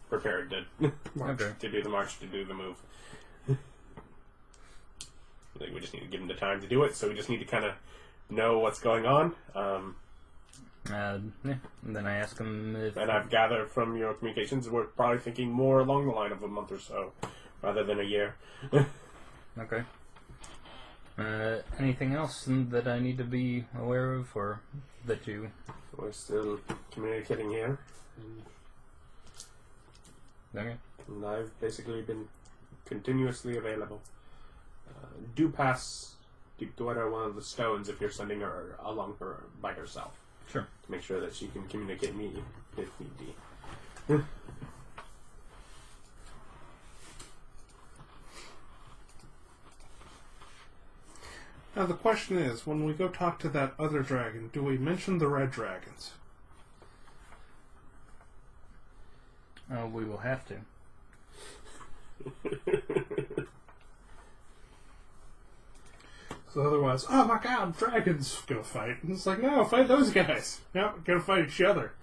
prepared to Okay. to do the march, to do the move. I think we just need to give them the time to do it, so we just need to kind of know what's going on. And then I ask them if... And I've gathered from your communications, we're probably thinking more along the line of a month or so, rather than a year. Okay. Anything else that I need to be aware of, or that you... We're still communicating here, Okay. and I've basically been continuously available. Do pass Deep Duerra one of the stones if you're sending her along her by herself. Sure. To make sure that she can communicate me if need be. Now the question is, when we go talk to that other dragon, do we mention the red dragons? We will have to. So otherwise, oh my god, dragons gonna fight. And it's like, no, fight those guys. No, gonna fight each other.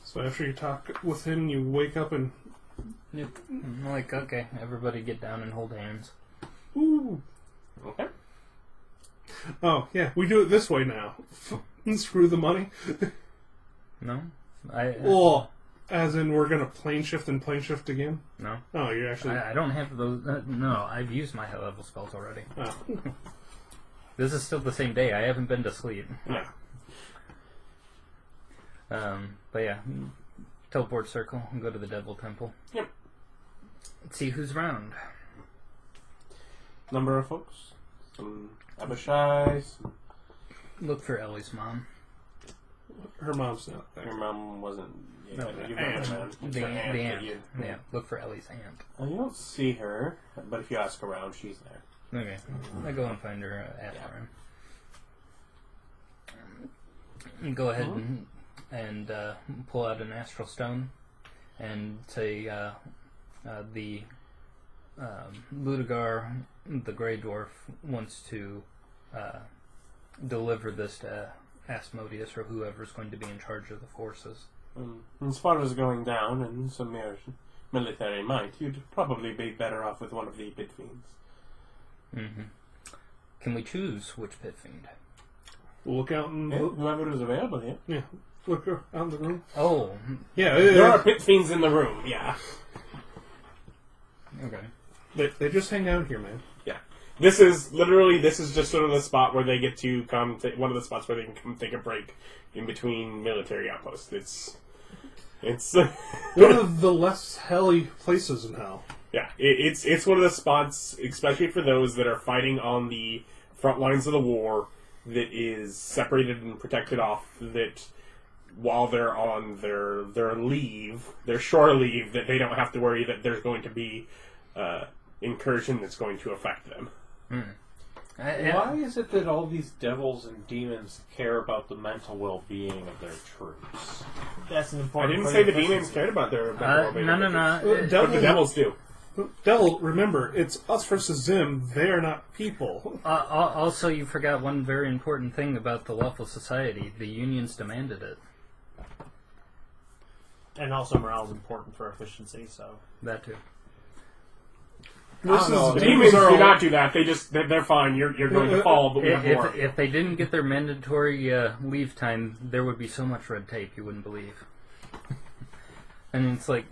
So after you talk with him, you wake up and, Yep. I'm like, okay, everybody get down and hold hands. ooh. Okay. Oh, yeah, we do it this way now. Screw the money. No? Well, as in we're gonna plane shift and plane shift again? No. Oh, you actually... I don't have those... no, I've used my high-level spells already. Oh. This is still the same day. I haven't been to sleep. Yeah. But yeah, teleport circle and go to the Devil Temple. Yep. Let's see who's round. Number of folks. Some Abishai, some... Look for Ellie's mom. Her mom's not there. Your mom wasn't... Yeah, No, you've aunt. got an The aunt that aunt. you- Yeah, look for Ellie's aunt. You don't see her, but if you ask around, she's there. Okay, I go and find her after him. You go ahead and pull out an astral stone and say the Laduguer, the Grey Dwarf, wants to deliver this to Asmodeus or whoever's going to be in charge of the forces. As far as going down and some military might, you'd probably be better off with one of the pit fiends. Mm-hmm. Can we choose which pit fiend? We'll look out in whoever is available here. yeah. Look out in the room. Oh, Yeah, There are pit fiends in the room, yeah. okay. they just hang out here, man. Yeah. This is just sort of the spot where they get to come, one of the spots where they can come take a break in between military outposts. It's One of the less helly places in hell. yeah, it's one of the spots, especially for those that are fighting on the front lines of the war, that is separated and protected off, that while they're on their leave, their shore leave, that they don't have to worry that there's going to be incursion that's going to affect them. Why is it that all these devils and demons care about the mental well-being of their troops? That's an I important didn't point say of the efficiency. demons cared about their No. but the devils do. Devil, remember, it's us versus them. They are not people. Also, you forgot one very important thing about the lawful society. The unions demanded it. And also morale is important for efficiency, so... That too. The demons do not do that. They're fine. You're going to fall, but we have more. If they didn't get their mandatory leave time, there would be so much red tape you wouldn't believe. And it's like,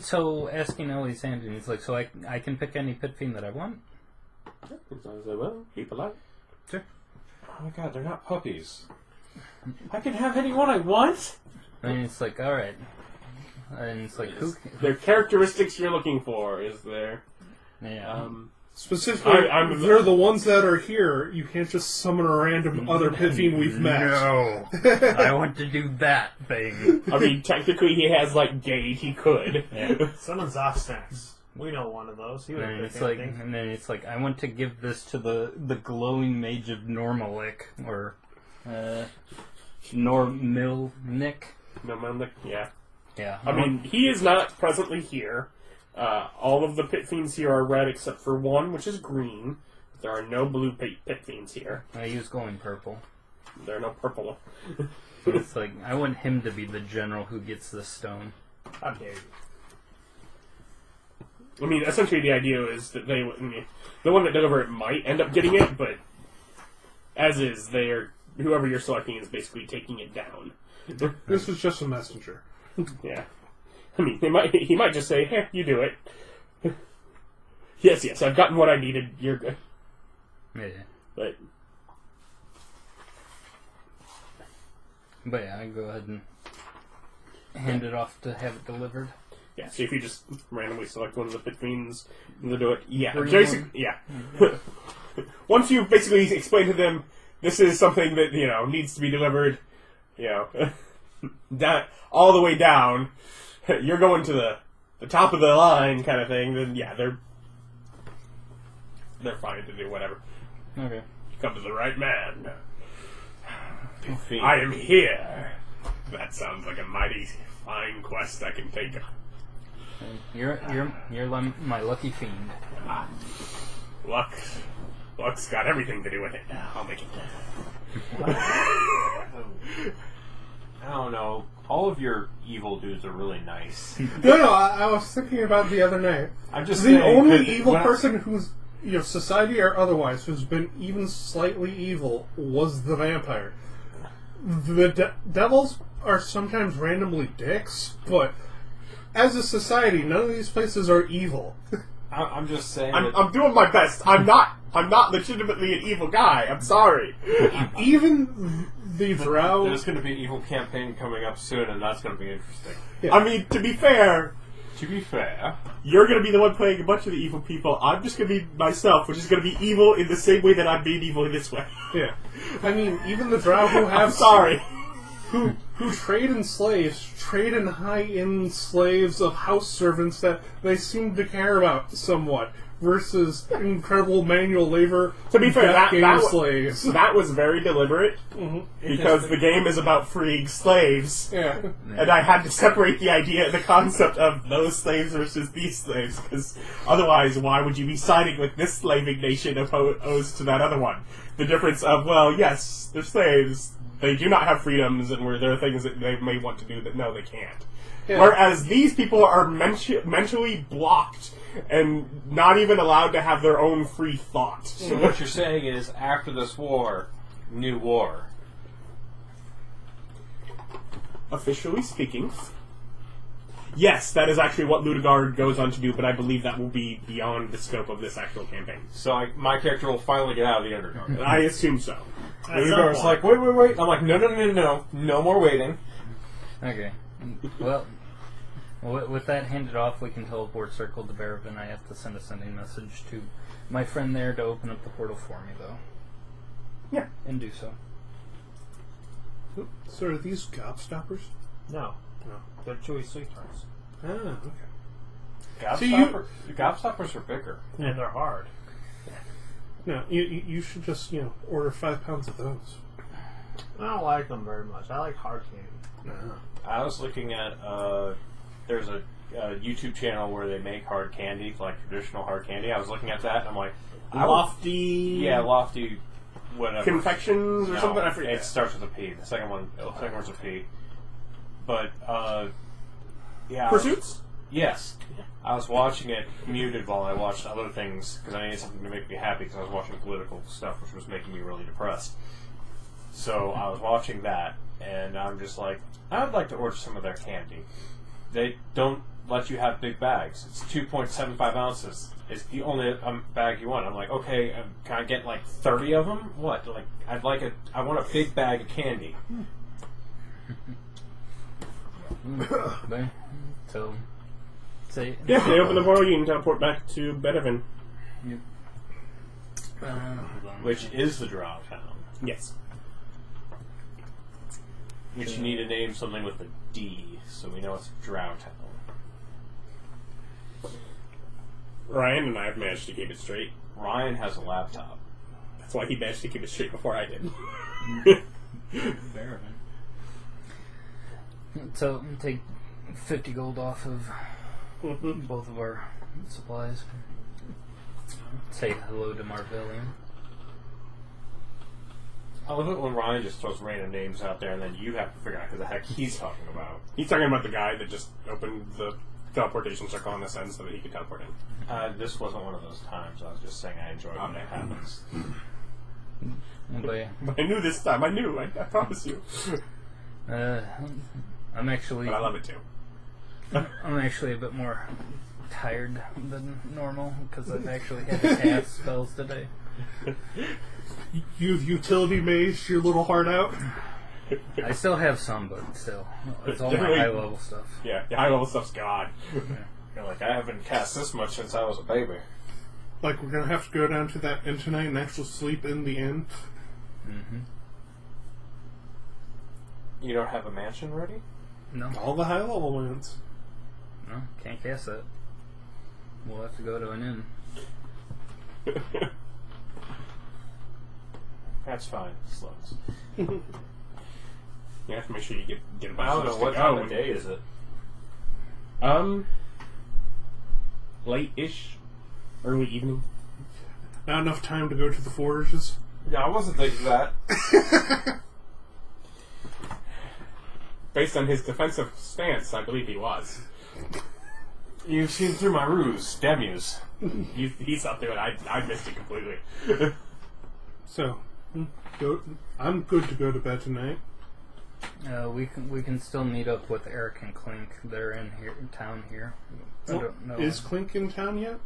so asking Ellie's hand, and it's like, so I can pick any pit fiend that I want? As long as they will, keep alive. Sure. Oh my god, they're not puppies. I can have anyone I want? And it's like, alright. And it's like, who? The characteristics you're looking for is there. Yeah. Specifically, they're the ones that are here. You can't just summon a random other pit fiend we've met. No. I want to do that thing. I mean, technically he has, gate. He could. Yeah. Summon Zostax. We know one of those. He would And pick it's like, anything. and then it's like, I want to give this to the glowing mage of Normalick, or Normilnik. No, man, yeah. Yeah. I mean, he is not presently here. All of the pit fiends here are red except for one, which is green. There are no blue pit fiends here. I use going purple. There are no purple. It's like, I want him to be the general who gets this stone. How dare you. I mean, essentially the idea is that the one that deliver it might end up getting it, but as is, whoever you're selecting is basically taking it down. This is just a messenger. Yeah. I mean, he might just say, "Hey, you do it." Yes, I've gotten what I needed. You're good. Yeah. But yeah, I go ahead and hand it off to have it delivered. yeah, so if you just randomly select one of the pit fiends, they'll do it. Yeah, Green Jason. one. Yeah. Once you basically explain to them, this is something that needs to be delivered. That all the way down. You're going to the top of the line kind of thing. Then yeah, they're fine to do whatever. Okay. You come to the right man. I am here. That sounds like a mighty fine quest I can take. You're my lucky fiend. Luck's got everything to do with it. I'll make it. I don't know. All of your evil dudes are really nice. No, I was thinking about the other night. I'm just The saying, only that evil when person who's, society or otherwise, who's been even slightly evil was the vampire. The devils are sometimes randomly dicks, but as a society, none of these places are evil. I'm just saying. I'm doing my best. I'm not legitimately an evil guy. I'm sorry. Even the drow. There's going to be an evil campaign coming up soon, and that's going to be interesting. Yeah. I mean, to be fair, you're going to be the one playing a bunch of the evil people. I'm just going to be myself, which is going to be evil in the same way that I'm being evil in this way. Yeah. I mean, even the drow who have... I'm sorry. Who trade in slaves, trade in high-end slaves of house servants that they seem to care about somewhat, versus incredible manual labor. To be fair, slaves. That was very deliberate, because the game is about freeing slaves. Yeah. And I had to separate the concept of those slaves versus these slaves, because otherwise, why would you be siding with this slaving nation opposed to that other one? The difference of, well, yes, they're slaves, they do not have freedoms, and there are things that they may want to do that, no, they can't. Yeah. Whereas these people are mentally blocked and not even allowed to have their own free thought. So what you're saying is, after this war, new war. officially speaking, yes, that is actually what Laduguer goes on to do, but I believe that will be beyond the scope of this actual campaign. So my character will finally get out of the Underdark. I assume so. Laduguer's like, wait. I'm like, no. No more waiting. Okay. Well, with that handed off, we can teleport circle to Berevan. I have to send a sending message to my friend there to open up the portal for me, though. Yeah. And do so. So are these gobstoppers? No. They're chewy sweethearts. Ah, okay. Gobstoppers are bigger. And they're hard. No, you should just, order 5 pounds of those. I don't like them very much. I like hard candy. No. I was looking at, there's a YouTube channel where they make hard candy, like traditional hard candy. I was looking at that, and I'm like... Lofty... Yeah, Lofty... whatever. Confections or something? I forget. It starts with a P. The second one's a P. But, yeah. Pursuits? Yes. I was watching it muted while I watched other things, because I needed something to make me happy, because I was watching political stuff, which was making me really depressed. So I was watching that, and I'm just like, I'd like to order some of their candy. They don't let you have big bags. It's 2.75 ounces. It's the only bag you want. I'm like, okay, can I get like 30 of them? What? Like, I want a big bag of candy. So, say... Yeah, if they open the portal, you can teleport back to Berevan. Yep. Which is the Drow town. Yes. Which you need to name something with a D, so we know it's Drow town. Ryan and I have managed to keep it straight. Ryan has a laptop. That's why he managed to keep it straight before I did. Berevan. So, take 50 gold off of both of our supplies. Say hello to Marvellian. I love it when Ryan just throws random names out there and then you have to figure out who the heck he's talking about. He's talking about the guy that just opened the teleportation circle on this end so that he could teleport in. This wasn't one of those times. I was just saying I enjoy when it happens. But I knew this time. I knew. I promise you. I'm actually... But I love it too. I'm actually a bit more tired than normal because I've actually had to cast spells today. You've utility maged your little heart out? I still have some, but still. It's all my high level stuff. Yeah, the high level stuff's gone. You're like, I haven't cast this much since I was a baby. Like, we're gonna have to go down to that inn tonight and actually sleep in the inn? Mm-hmm. You don't have a mansion ready? No. All the high level ones. No, can't cast that. We'll have to go to an inn. That's fine, slugs. You have to make sure you get a bunch I don't of know, stuff what to time go. of day is it? Late-ish. Early evening. Not enough time to go to the forages? Yeah, I wasn't thinking that. Based on his defensive stance, I believe he was. You've seen through my ruse, Demus. He saw through it. I missed it completely. So, I'm good to go to bed tonight. We can still meet up with Erich and Clink. They're in town here. I don't know. Is Clink in town yet?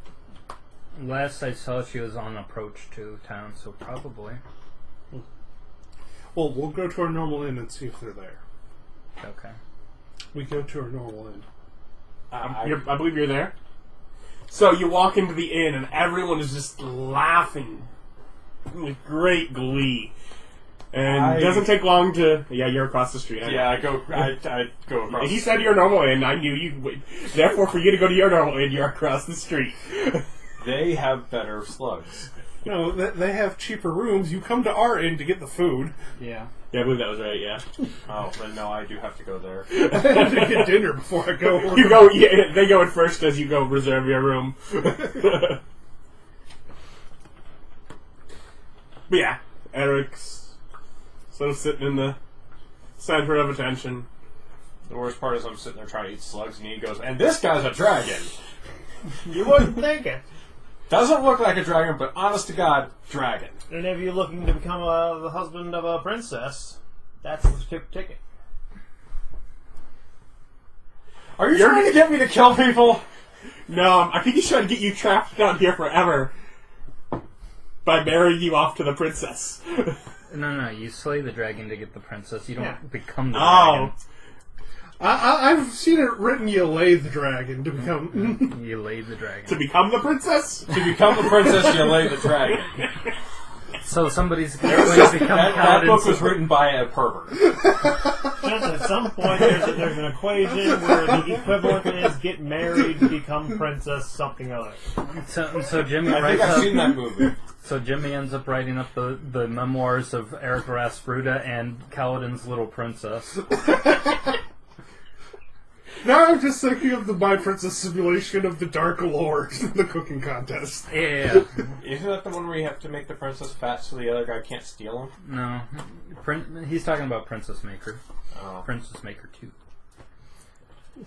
Last I saw, she was on approach to town, so probably. Well, we'll go to our normal inn and see if they're there. Okay. We go to our normal inn. I believe you're there. So you walk into the inn and everyone is just laughing with great glee. And it doesn't take long to... Yeah, you're across the street. I go across He said your normal inn. I knew you would. Therefore, for you to go to your normal inn, you're across the street. They have better slugs. No, they have cheaper rooms. You come to our inn to get the food. Yeah. Yeah, I believe that was right, yeah. Oh, then no, I do have to go there. I have to get dinner before I go. You go, yeah, they go in first as you go reserve your room. But yeah, Eric's sort of sitting in the center of attention. The worst part is I'm sitting there trying to eat slugs, and he goes, and this guy's a dragon! You wouldn't think it. Doesn't look like a dragon, but honest to God, dragon. And if you're looking to become the husband of a princess, that's the ticket. Are you trying to get me to kill people? No, I think he's trying to get you trapped down here forever by marrying you off to the princess. No, you slay the dragon to get the princess. You don't Yeah. become the dragon. I've seen it written you lay the dragon to become... You lay the To dragon. become the princess? To become the princess, you lay the dragon. So somebody's going to become That book Kalidan. was written by a pervert. Just at some point, there's an equation where the equivalent is get married, become princess, something other. So Jimmy I think writes I've seen up. that movie. So Jimmy ends up writing up the memoirs of Erich Rauda and Kalidan's little princess. Now I'm just thinking of the My Princess simulation of the Dark Lord in the cooking contest. Yeah. Isn't that the one where you have to make the princess fat so the other guy can't steal him? No. He's talking about Princess Maker. Oh. Princess Maker 2.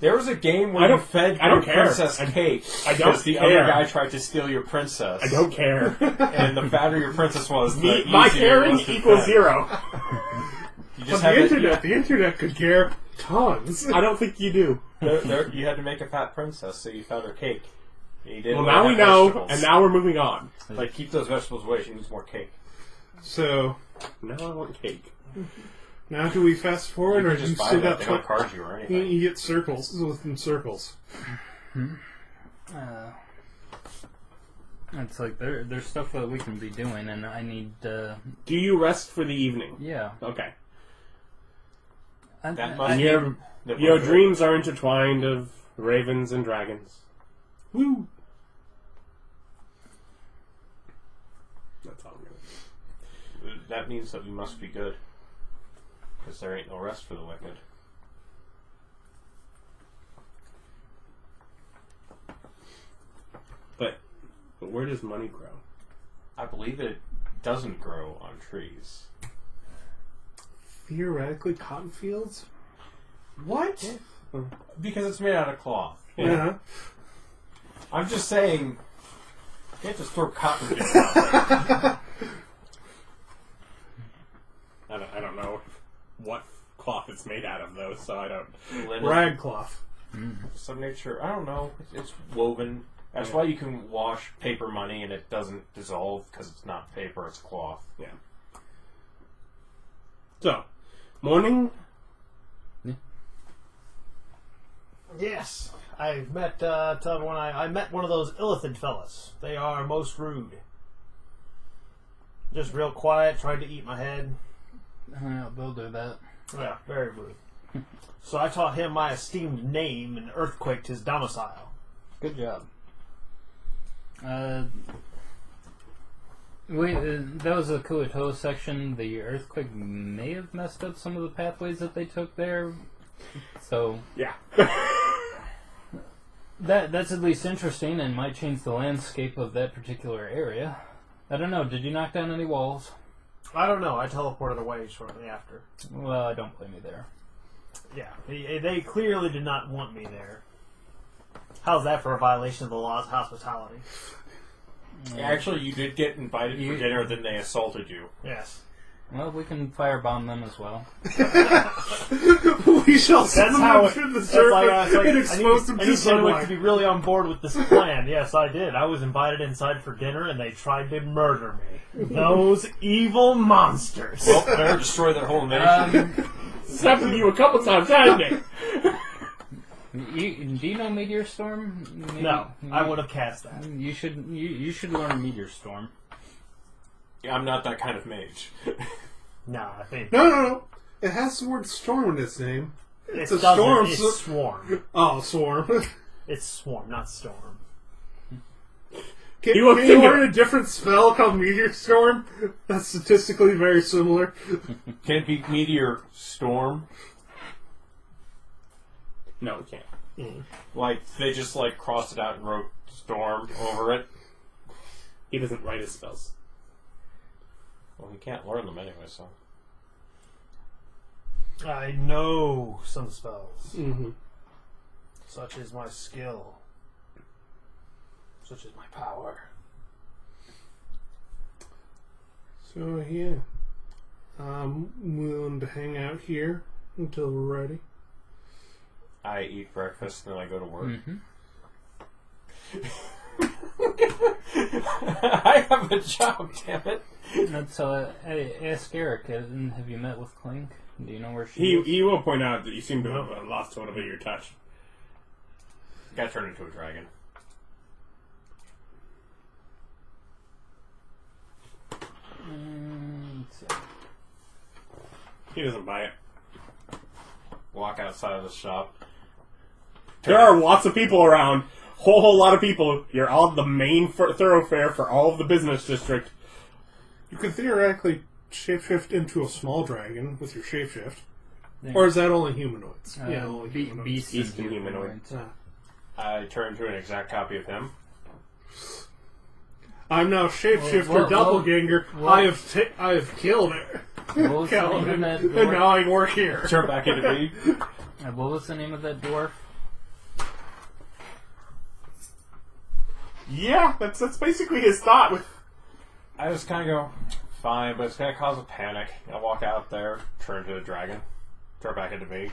There was a game where I you don't- fed I don't your care. princess cake. I don't because the care. other guy tried to steal your princess. I don't care. And the fatter your princess was, the My easier it caring was to equals fed. 0. You On just the had internet could care tons. I don't think you do. you had to make a fat princess, so you fed her cake. And you didn't Well, now let we her have know, vegetables. and now we're moving on. Like, keep those vegetables away. She needs more cake. So, Now I want cake. now do we fast forward, You or can do you just buy still that. got They don't card you or anything. you get circles within circles? It's like there's stuff that we can be doing, and I need. Do you rest for the evening? Yeah. Okay. That And must your that your we're- dreams are intertwined of ravens and dragons. Woo! That's all I'm gonna do. That means that we must be good. Because there ain't no rest for the wicked. But where does money grow? I believe it doesn't grow on trees. Theoretically, cotton fields? What? Because it's made out of cloth. Yeah. I'm just saying, you can't just throw cotton fields out there. I don't know what cloth it's made out of, though, so I don't. Linen, Rag cloth. some nature, I don't know. It's woven. That's why you can wash paper money and it doesn't dissolve because it's not paper, it's cloth. Yeah. So, morning. Yes, I met I met one of those Illithid fellas. They are most rude. Just real quiet, tried to eat my head. Yeah, they'll do that. Yeah, very rude. So I taught him my esteemed name and earthquaked his domicile. Good job. That was a Kuatoa section. The earthquake may have messed up some of the pathways that they took there. So Yeah. that's at least interesting and might change the landscape of that particular area. I don't know. Did you knock down any walls? I don't know. I teleported away shortly after. Well, I don't blame you there. Yeah, they clearly did not want me there. How's that for a violation of the law's hospitality? Actually, you did get invited for You- dinner, then they assaulted you. Yes. Well, we can firebomb them as well. We shall That's send how them it, to the that's like, surface and expose them I to need Henwick to sunlight. be really on board with this plan. Yes, I did. I was invited inside for dinner, and they tried to murder me. Those evil monsters. Well, better destroy their whole nation. It's happened to you a couple times, hasn't it? Do you know Meteor Storm? Maybe- No, I would have cast that. You should learn Meteor Storm. I'm not that kind of mage. No, I think No. It has the word storm in its name. it's a storm, It's so- swarm. Oh, swarm. It's swarm, not storm. Can You you think learn a different spell called Meteor Storm? That's statistically very similar. Can it be meteor storm? No, it can't. Like, they just, like, crossed it out and wrote storm over it? He doesn't write his spells. Well, he can't learn them anyway, so... I know some spells. Mm-hmm. Such is my skill. Such is my power. So, yeah. I'm willing to hang out here until we're ready. I eat breakfast, and then I go to work. Mm-hmm. I have a job, damn it. So, ask Erich, have you met with Clink? Do you know where she is? He will point out that you seem to have lost a little bit of your touch. Got turned into a dragon. Let's see. He doesn't buy it. Walk outside of the shop. There are lots of people around. Whole lot of people. You're on the main thoroughfare for all of the business district. You could theoretically shapeshift into a small dragon with your shapeshift. Yeah. Or is that only humanoids? Only humanoids. Beast and humanoids. I turn into an exact copy of him. I'm now shapeshifter Whoa, doppelganger. whoa. I have killed her. What was the name of that And dwarf? now I work here. Turn back into me. What was the name of that dwarf? Yeah, that's basically his thought. With I just kind of go, fine, but it's going to cause a panic. I walk out there, turn into a dragon, turn back into me.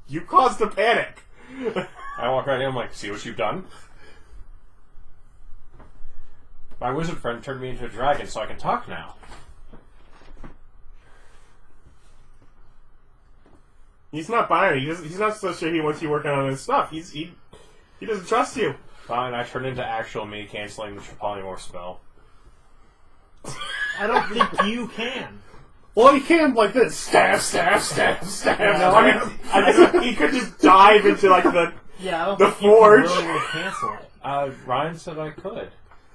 you caused a panic. I walk right in, I'm like, see what you've done? My wizard friend turned me into a dragon so I can talk now. He's not buying it. He's not so sure he wants you working on his stuff. He doesn't trust you. Fine, I turn into actual me, canceling the polymorph spell. I don't think you can. Well, he can like this. Stab, stab, stab, stab. No, I mean, I think he could just dive into like the. Yeah, I don't The think forge. you can really cancel it. Ryan said I could.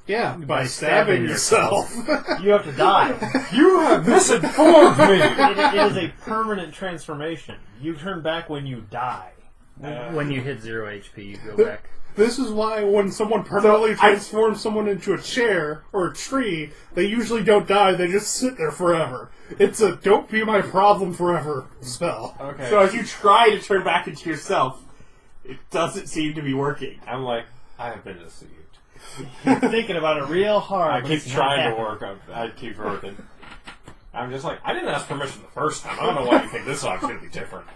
Yeah, by stabbing yourself. You have to die. You have misinformed me! It is a permanent transformation. You turn back when you die. When you hit 0 HP, you go back. This is why when someone permanently transforms someone into a chair or a tree, they usually don't die, they just sit there forever. It's a don't be my problem forever spell. Okay. So as you try to turn back into yourself, it doesn't seem to be working. I'm like, I have been deceived. You're thinking about it real hard. I but keep it's not trying to happening. work. I keep working. I'm just like, I didn't ask permission the first time. I don't know why you think this time's going to be different.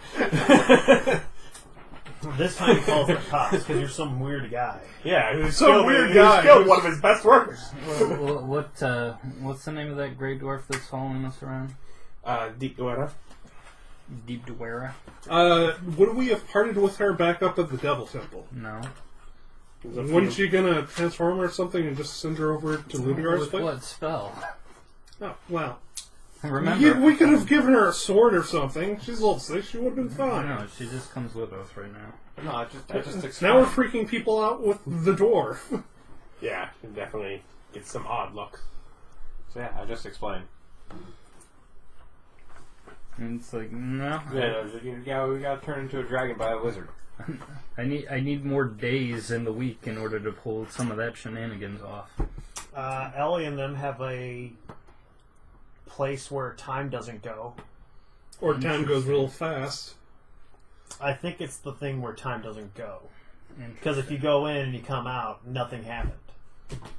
This time he calls the cops because you're some weird guy. Yeah, who's Some weird guy killed who's- one of his best workers. What's the name of that gray dwarf that's following us around? Deep Duerra. Deep Duerra? Would we have parted with her back up at the Devil Temple? No. Wasn't she gonna transform her or something and just send her over to Laduguer's With place? what spell? Oh, well. Remember? We could have given her a sword or something. She's a little sick. She would have been fine. No, she just comes with us right now. No, I just Now we're freaking people out with the dwarf. Yeah, can definitely get some odd looks. So yeah, I just explained. And it's like, no. Yeah, we got turned into a dragon by a wizard. I need more days in the week in order to pull some of that shenanigans off. Ellie and them have a place where time doesn't go. Or time goes real fast. I think it's the thing where time doesn't go. Because if you go in and you come out, nothing happened.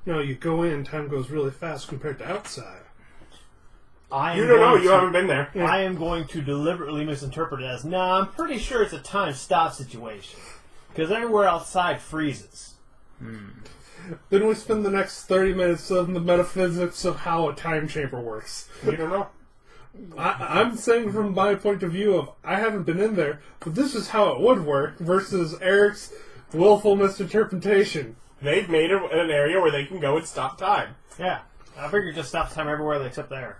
No, you go in, time goes really fast compared to outside. You don't know, you haven't been there. I am going to deliberately misinterpret it as, I'm pretty sure it's a time stop situation. Because everywhere outside freezes. Then we spend the next 30 minutes on the metaphysics of how a time chamber works. You don't know. I'm saying from my point of view of, I haven't been in there, but this is how it would work versus Erich's willful misinterpretation. They've made an area where they can go and stop time. Yeah. I figured just stop time everywhere except there.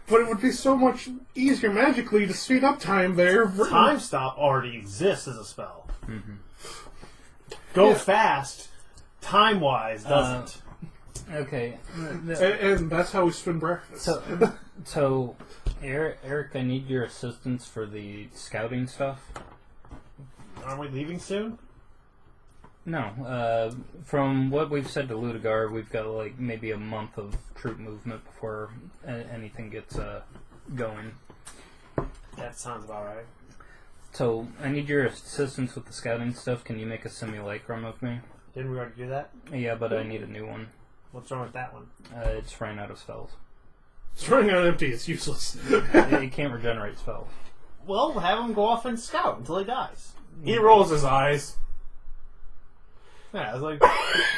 But it would be so much easier magically to speed up time there. Time stop already exists as a spell. Go fast, time-wise, doesn't. Okay. And that's how we spend breakfast. So, Erich, I need your assistance for the scouting stuff. Aren't we leaving soon? No. From what we've said to Laduguer, we've got like maybe a month of troop movement before anything gets going. That sounds about right. So, I need your assistance with the scouting stuff. Can you make a simulacrum of me? Didn't we already do that? Yeah, but I need a new one. What's wrong with that one? It's ran out of spells. It's running on empty, it's useless. It can't regenerate spells. Well, have him go off and scout until he dies. He rolls his eyes Yeah, I was like,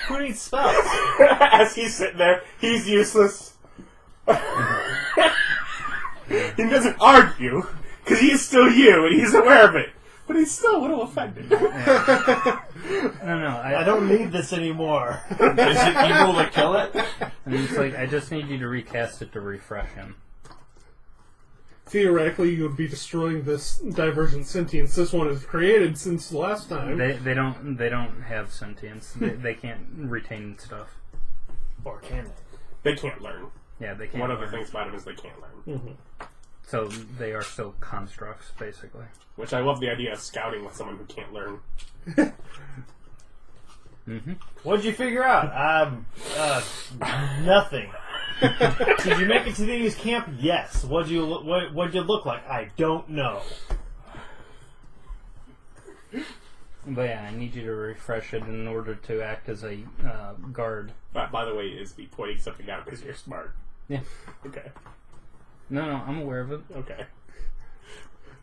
who needs spells? as he's sitting there. He's useless. He doesn't argue because he's still you and he's aware of it, but he's still a little offended. No, I don't need this anymore. Is it evil to kill it? And it's like, I just need you to recast it to refresh him. Theoretically, you would be destroying this divergent sentience this one has created since the last time. They don't have sentience. They can't retain stuff. Or can they? They can't learn. Yeah, they can't. One of the learn. things about him is they can't learn. Mm-hmm. So they are still constructs, basically. Which I love the idea of scouting with someone who can't learn. Mm-hmm. What'd you figure out? Nothing. Did you make it to the enemy's camp? Yes. What'd you look like? I don't know. But yeah, I need you to refresh it in order to act as a guard. But by the way, is me pointing something out because you're smart. Yeah. Okay. No, I'm aware of it. Okay.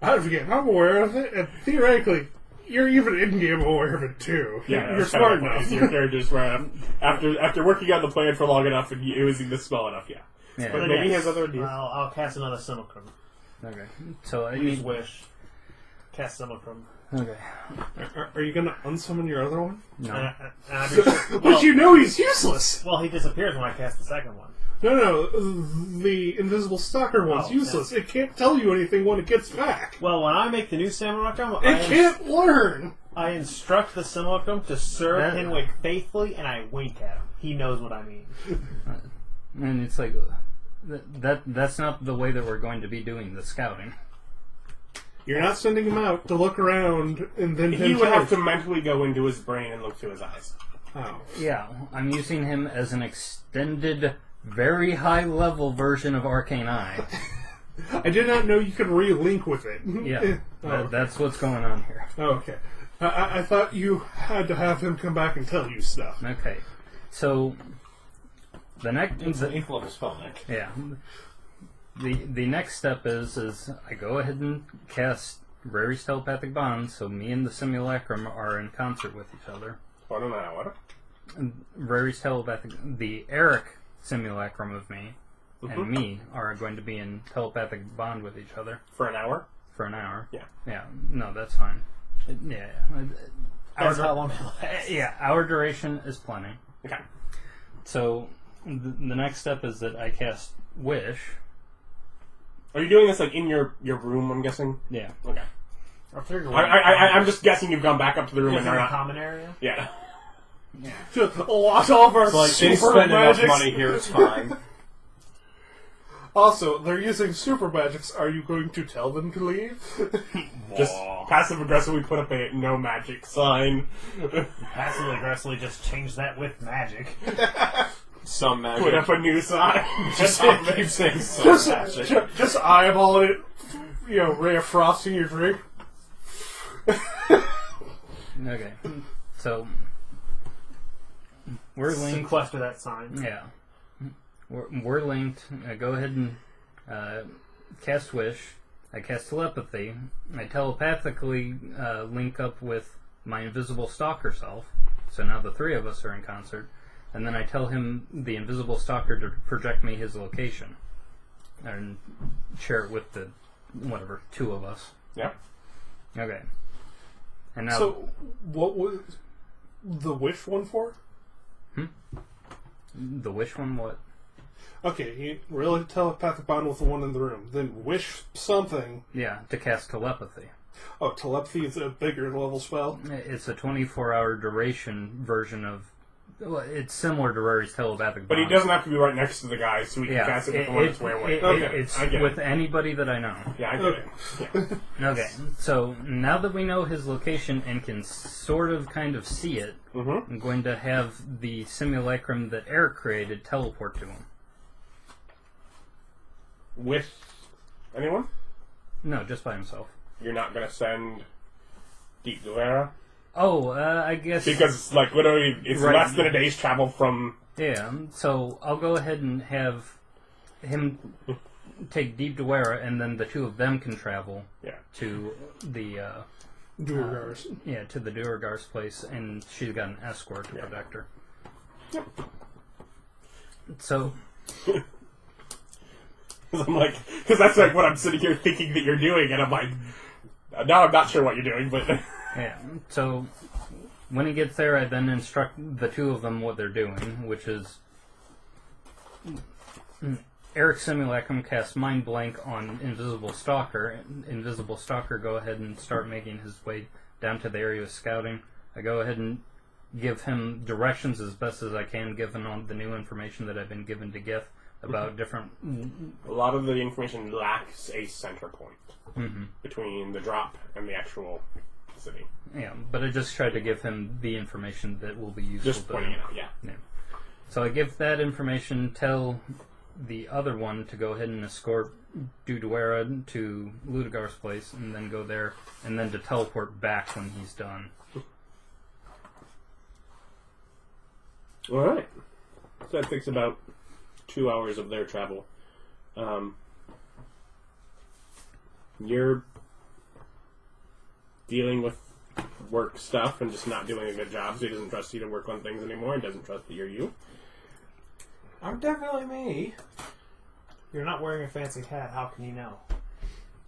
I forget, I'm aware of it, and theoretically, you're even in-game aware of it too. Yeah, you're smart enough. Your character's right. After working on the plan for long enough and using this spell enough, yeah. Yeah. But maybe he has other ideas. I'll cast another Simulacrum. Okay. So I Use need. Wish. Cast Simulacrum. Okay. Are you going to unsummon your other one? No. But you know he's useless! Well, he disappears when I cast the second one. No, the invisible stalker one's Oh, useless. It can't tell you anything when it gets back. Well, when I make the new Simulacrum, It can't learn! I instruct the Simulacrum to serve Henwick faithfully, and I wink at him. He knows what I mean. And it's like that's not the way that we're going to be doing the scouting. You're not sending him out to look around and then He would have to mentally go into his brain and look through his eyes. Oh. Yeah, I'm using him as an extended, very high level version of Arcane Eye. I did not know you could relink with it. Yeah, that's what's going on here. Okay. I thought you had to have him come back and tell you stuff. Okay, so the next, It's an 8th level spell, Nick. yeah, the next step is I go ahead and cast Rary's telepathic bond, so me and the simulacrum are in concert with each other. Hold on an hour. Rary's telepathic, the Erich simulacrum of me and me are going to be in telepathic bond with each other For an hour? for an hour. Yeah. Yeah, no, that's fine. Yeah. That's how long it lasts. Yeah, our duration is plenty. Okay. So the next step is that I cast Wish. Are you doing this like in your room, I'm guessing? Yeah. Okay. I figured I'm just guessing you've gone back up to the room in and the they're not. common area. Yeah. Just lost all of our So, like, they super spend enough magics. money here, it's fine. Also, they're using super magics. Are you going to tell them to leave? Just passive aggressively put up a no magic sign. Passively aggressively just change that with magic. Some magic. Put up a new sign. Just keep saying some magic. Just eyeball it. Ray of frost in your drink. Okay. So we're linked. Sequester that sign. Yeah. We're linked. I go ahead and cast Wish. I cast Telepathy. I telepathically link up with my invisible stalker self. So now the three of us are in concert. And then I tell him, the invisible stalker, to project me his location. And share it with the, two of us. Yep. Okay. And now... So, what was the wish one for? The Wish one, what? Okay, he really telepathic bond with the one in the room. Then wish something. Yeah, to cast Telepathy. Oh, telepathy is a bigger level spell. It's a 24-hour duration version of... Well, it's similar to Rary's telepathic But he bond. doesn't have to be right next to the guy, so we can cast it with the one that's way away. It's I get with it. anybody that I know. Yeah, I get it. Yeah. Okay, so now that we know his location and can sort of kind of see it, I'm going to have the simulacrum that Erich created teleport to him. With anyone? No, just by himself. You're not going to send Deep Duerra? Oh, I guess... Because, literally, it's Right. less than a day's travel from... Yeah, so I'll go ahead and have him take Deep Duerra, and then the two of them can travel Yeah. to the Duergar's. to the Duergar's place, and she's got an escort to protect her. Yep. So, I'm like, because that's like what I'm sitting here thinking that you're doing, and I'm like, now I'm not sure what you're doing, but yeah. So when he gets there, I then instruct the two of them what they're doing, which is Erich Simulacrum casts Mind Blank on Invisible Stalker. Invisible Stalker go ahead and start making his way down to the area of scouting. I go ahead and give him directions as best as I can, given all the new information that I've been given to Gith about different... a lot of the information lacks a center point between the drop and the actual city. Yeah, but I just tried to give him the information that will be useful Just to pointing him. it out, yeah. So I give that information, tell the other one to go ahead and escort Duerra to Laduguer's place, and then go there, and then to teleport back when he's done. Alright. So that takes about 2 hours of their travel. You're dealing with work stuff and just not doing a good job, so he doesn't trust you to work on things anymore and doesn't trust that you're you. I'm definitely me. You're not wearing a fancy hat. How can you know?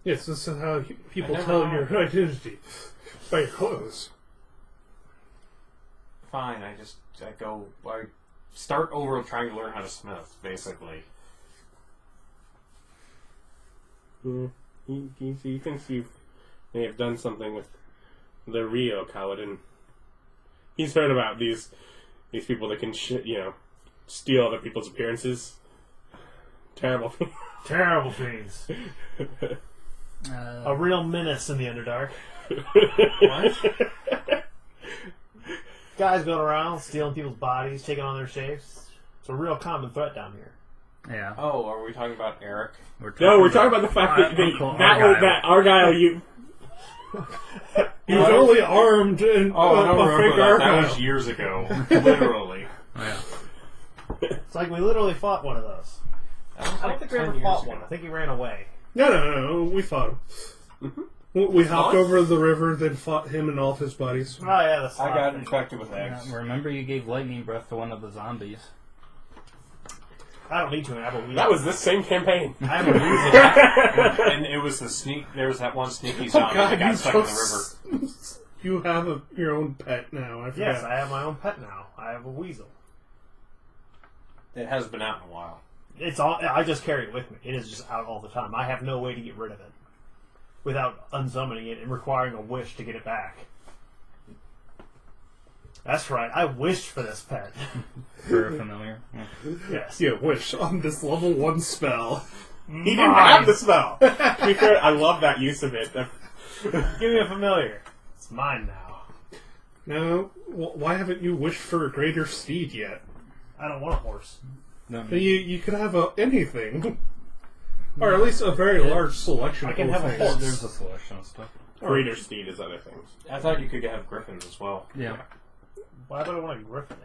Yes, this is how people I never tell have. your identity. By your clothes. Fine, I start over trying to learn how to smith, basically. Yeah. He thinks you may have done something with the Rio Kalidan. He's heard about these people that can steal other people's appearances. Terrible. Terrible fiends. A real menace in the Underdark. What? Guys going around stealing people's bodies, taking on their shapes. It's a real common threat down here. Yeah. Oh, are we talking about Erich? No, we're talking about the fact that Argyle, you... He was only armed and Oh, I don't a remember fake that. That Argyle. was years ago. Literally. Yeah. It's like we literally fought one of those. That was I don't like think we 10 ever years fought ago. one. I think he ran away. No, we fought him. We hopped What? over the river, then fought him and all of his buddies. Oh yeah, that's I got infected with eggs. Remember you gave lightning breath to one of the zombies. I don't need to. I have a weasel. That was this same campaign. I have a weasel. And it was there was that one sneaky zombie that got stuck in the river. You have your own pet now. I forgot. Yes, I have my own pet now. I have a weasel. It has been out in a while. It's all. I just carry it with me. It is just out all the time. I have no way to get rid of it without unsummoning it and requiring a wish to get it back. That's right. I wished for this pet. For a familiar. Yeah. Yes. Yeah, wish on this level 1 spell. He didn't have the spell. To be fair, I love that use of it. Give me a familiar. It's mine now. Now, why haven't you wished for a greater steed yet? I don't want a horse. No, You could have anything. Or at least a very large selection I of can have a things. horse. there's a selection of stuff. Greater speed is other things. I thought you could have griffins as well. Yeah. Why would I want a griffin?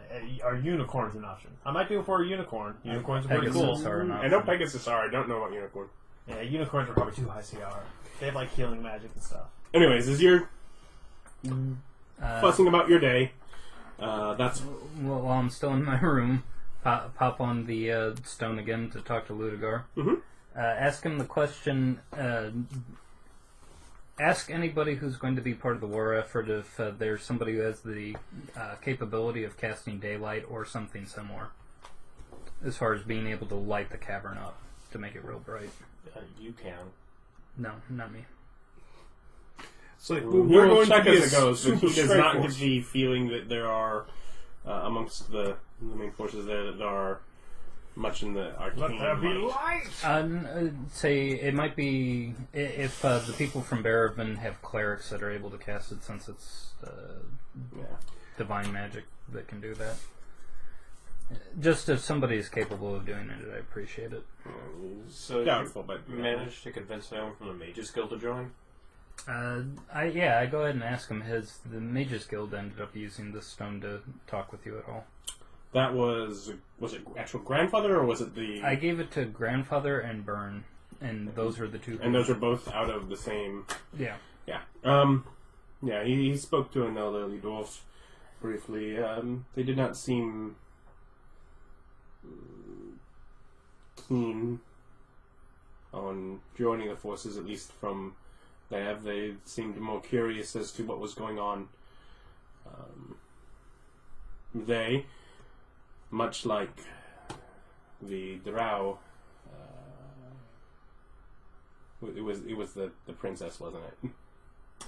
Are unicorns an option? I might do it for a unicorn. Unicorns are pretty Pegasus cool. are an I know option. Pegasus are. I don't know about Unicorn. Yeah, unicorns are probably too high CR. They have like healing magic and stuff. Anyways, as you're fussing about your day, that's... Well, while I'm still in my room, pop on the stone again to talk to Laduguer. Ask him the question. Ask anybody who's going to be part of the war effort if there's somebody who has the capability of casting daylight or something similar, as far as being able to light the cavern up to make it real bright. You can. No, not me. It's like, We're we're going going to check to be as it goes, but super he does strike not force. get the feeling that there are, amongst the main forces there are much in the arcane Let there be might. light! Say it might be if the people from Baravan have clerics that are able to cast it, since it's divine magic that can do that. Just if somebody is capable of doing it, I appreciate it. So Doubtful, you but managed to convince anyone from the Mages Guild to join? I go ahead and ask him. The Mages Guild ended up using this stone to talk with you at all? that was it actual grandfather or was it the? I gave it to Grandfather and Burn. And those are the two. And those are both out of the same... Yeah. Yeah. Yeah, he spoke to an elderly dwarf briefly. They did not seem keen on joining the forces, at least from there. They seemed more curious as to what was going on. They, much like the Drow, it was the princess, wasn't it?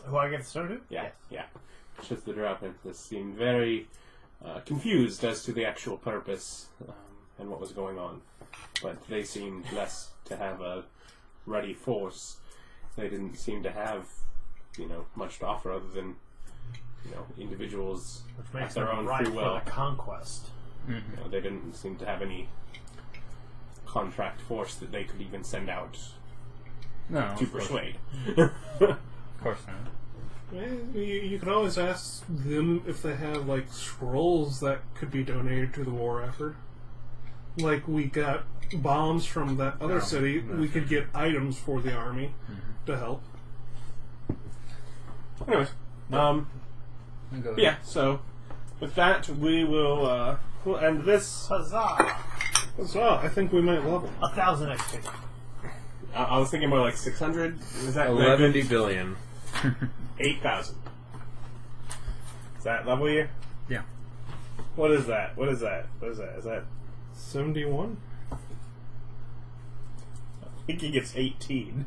Who I get started? Yeah, yeah. Just the Drow princess seemed very confused as to the actual purpose and what was going on. But they seemed less to have a ready force. They didn't seem to have, much to offer other than, individuals Which makes at their them own ripe free will. for the conquest. Mm-hmm. They didn't seem to have any contract force that they could even send out No. to of course- persuade. Of course not. You could always ask them if they have, scrolls that could be donated to the war effort. Like, we got bombs from that other No, city. no. We could get items for the army to help. Anyways, I'll go yeah. So with that, we'll end this. Huzzah! So, I think we might level. 1,000 XP. I was thinking more like 600. Is that 11 billion. 8,000? Is that level you? Yeah. What is that? What is that? What is that? Is that? 71? I think he gets 18.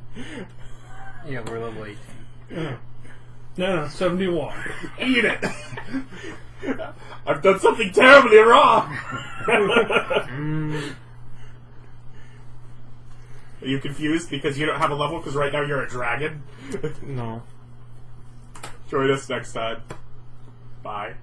Yeah, we're level 18. Yeah. No, 71. Eat it! I've done something terribly wrong! Are you confused because you don't have a level because right now you're a dragon? No. Join us next time. Bye.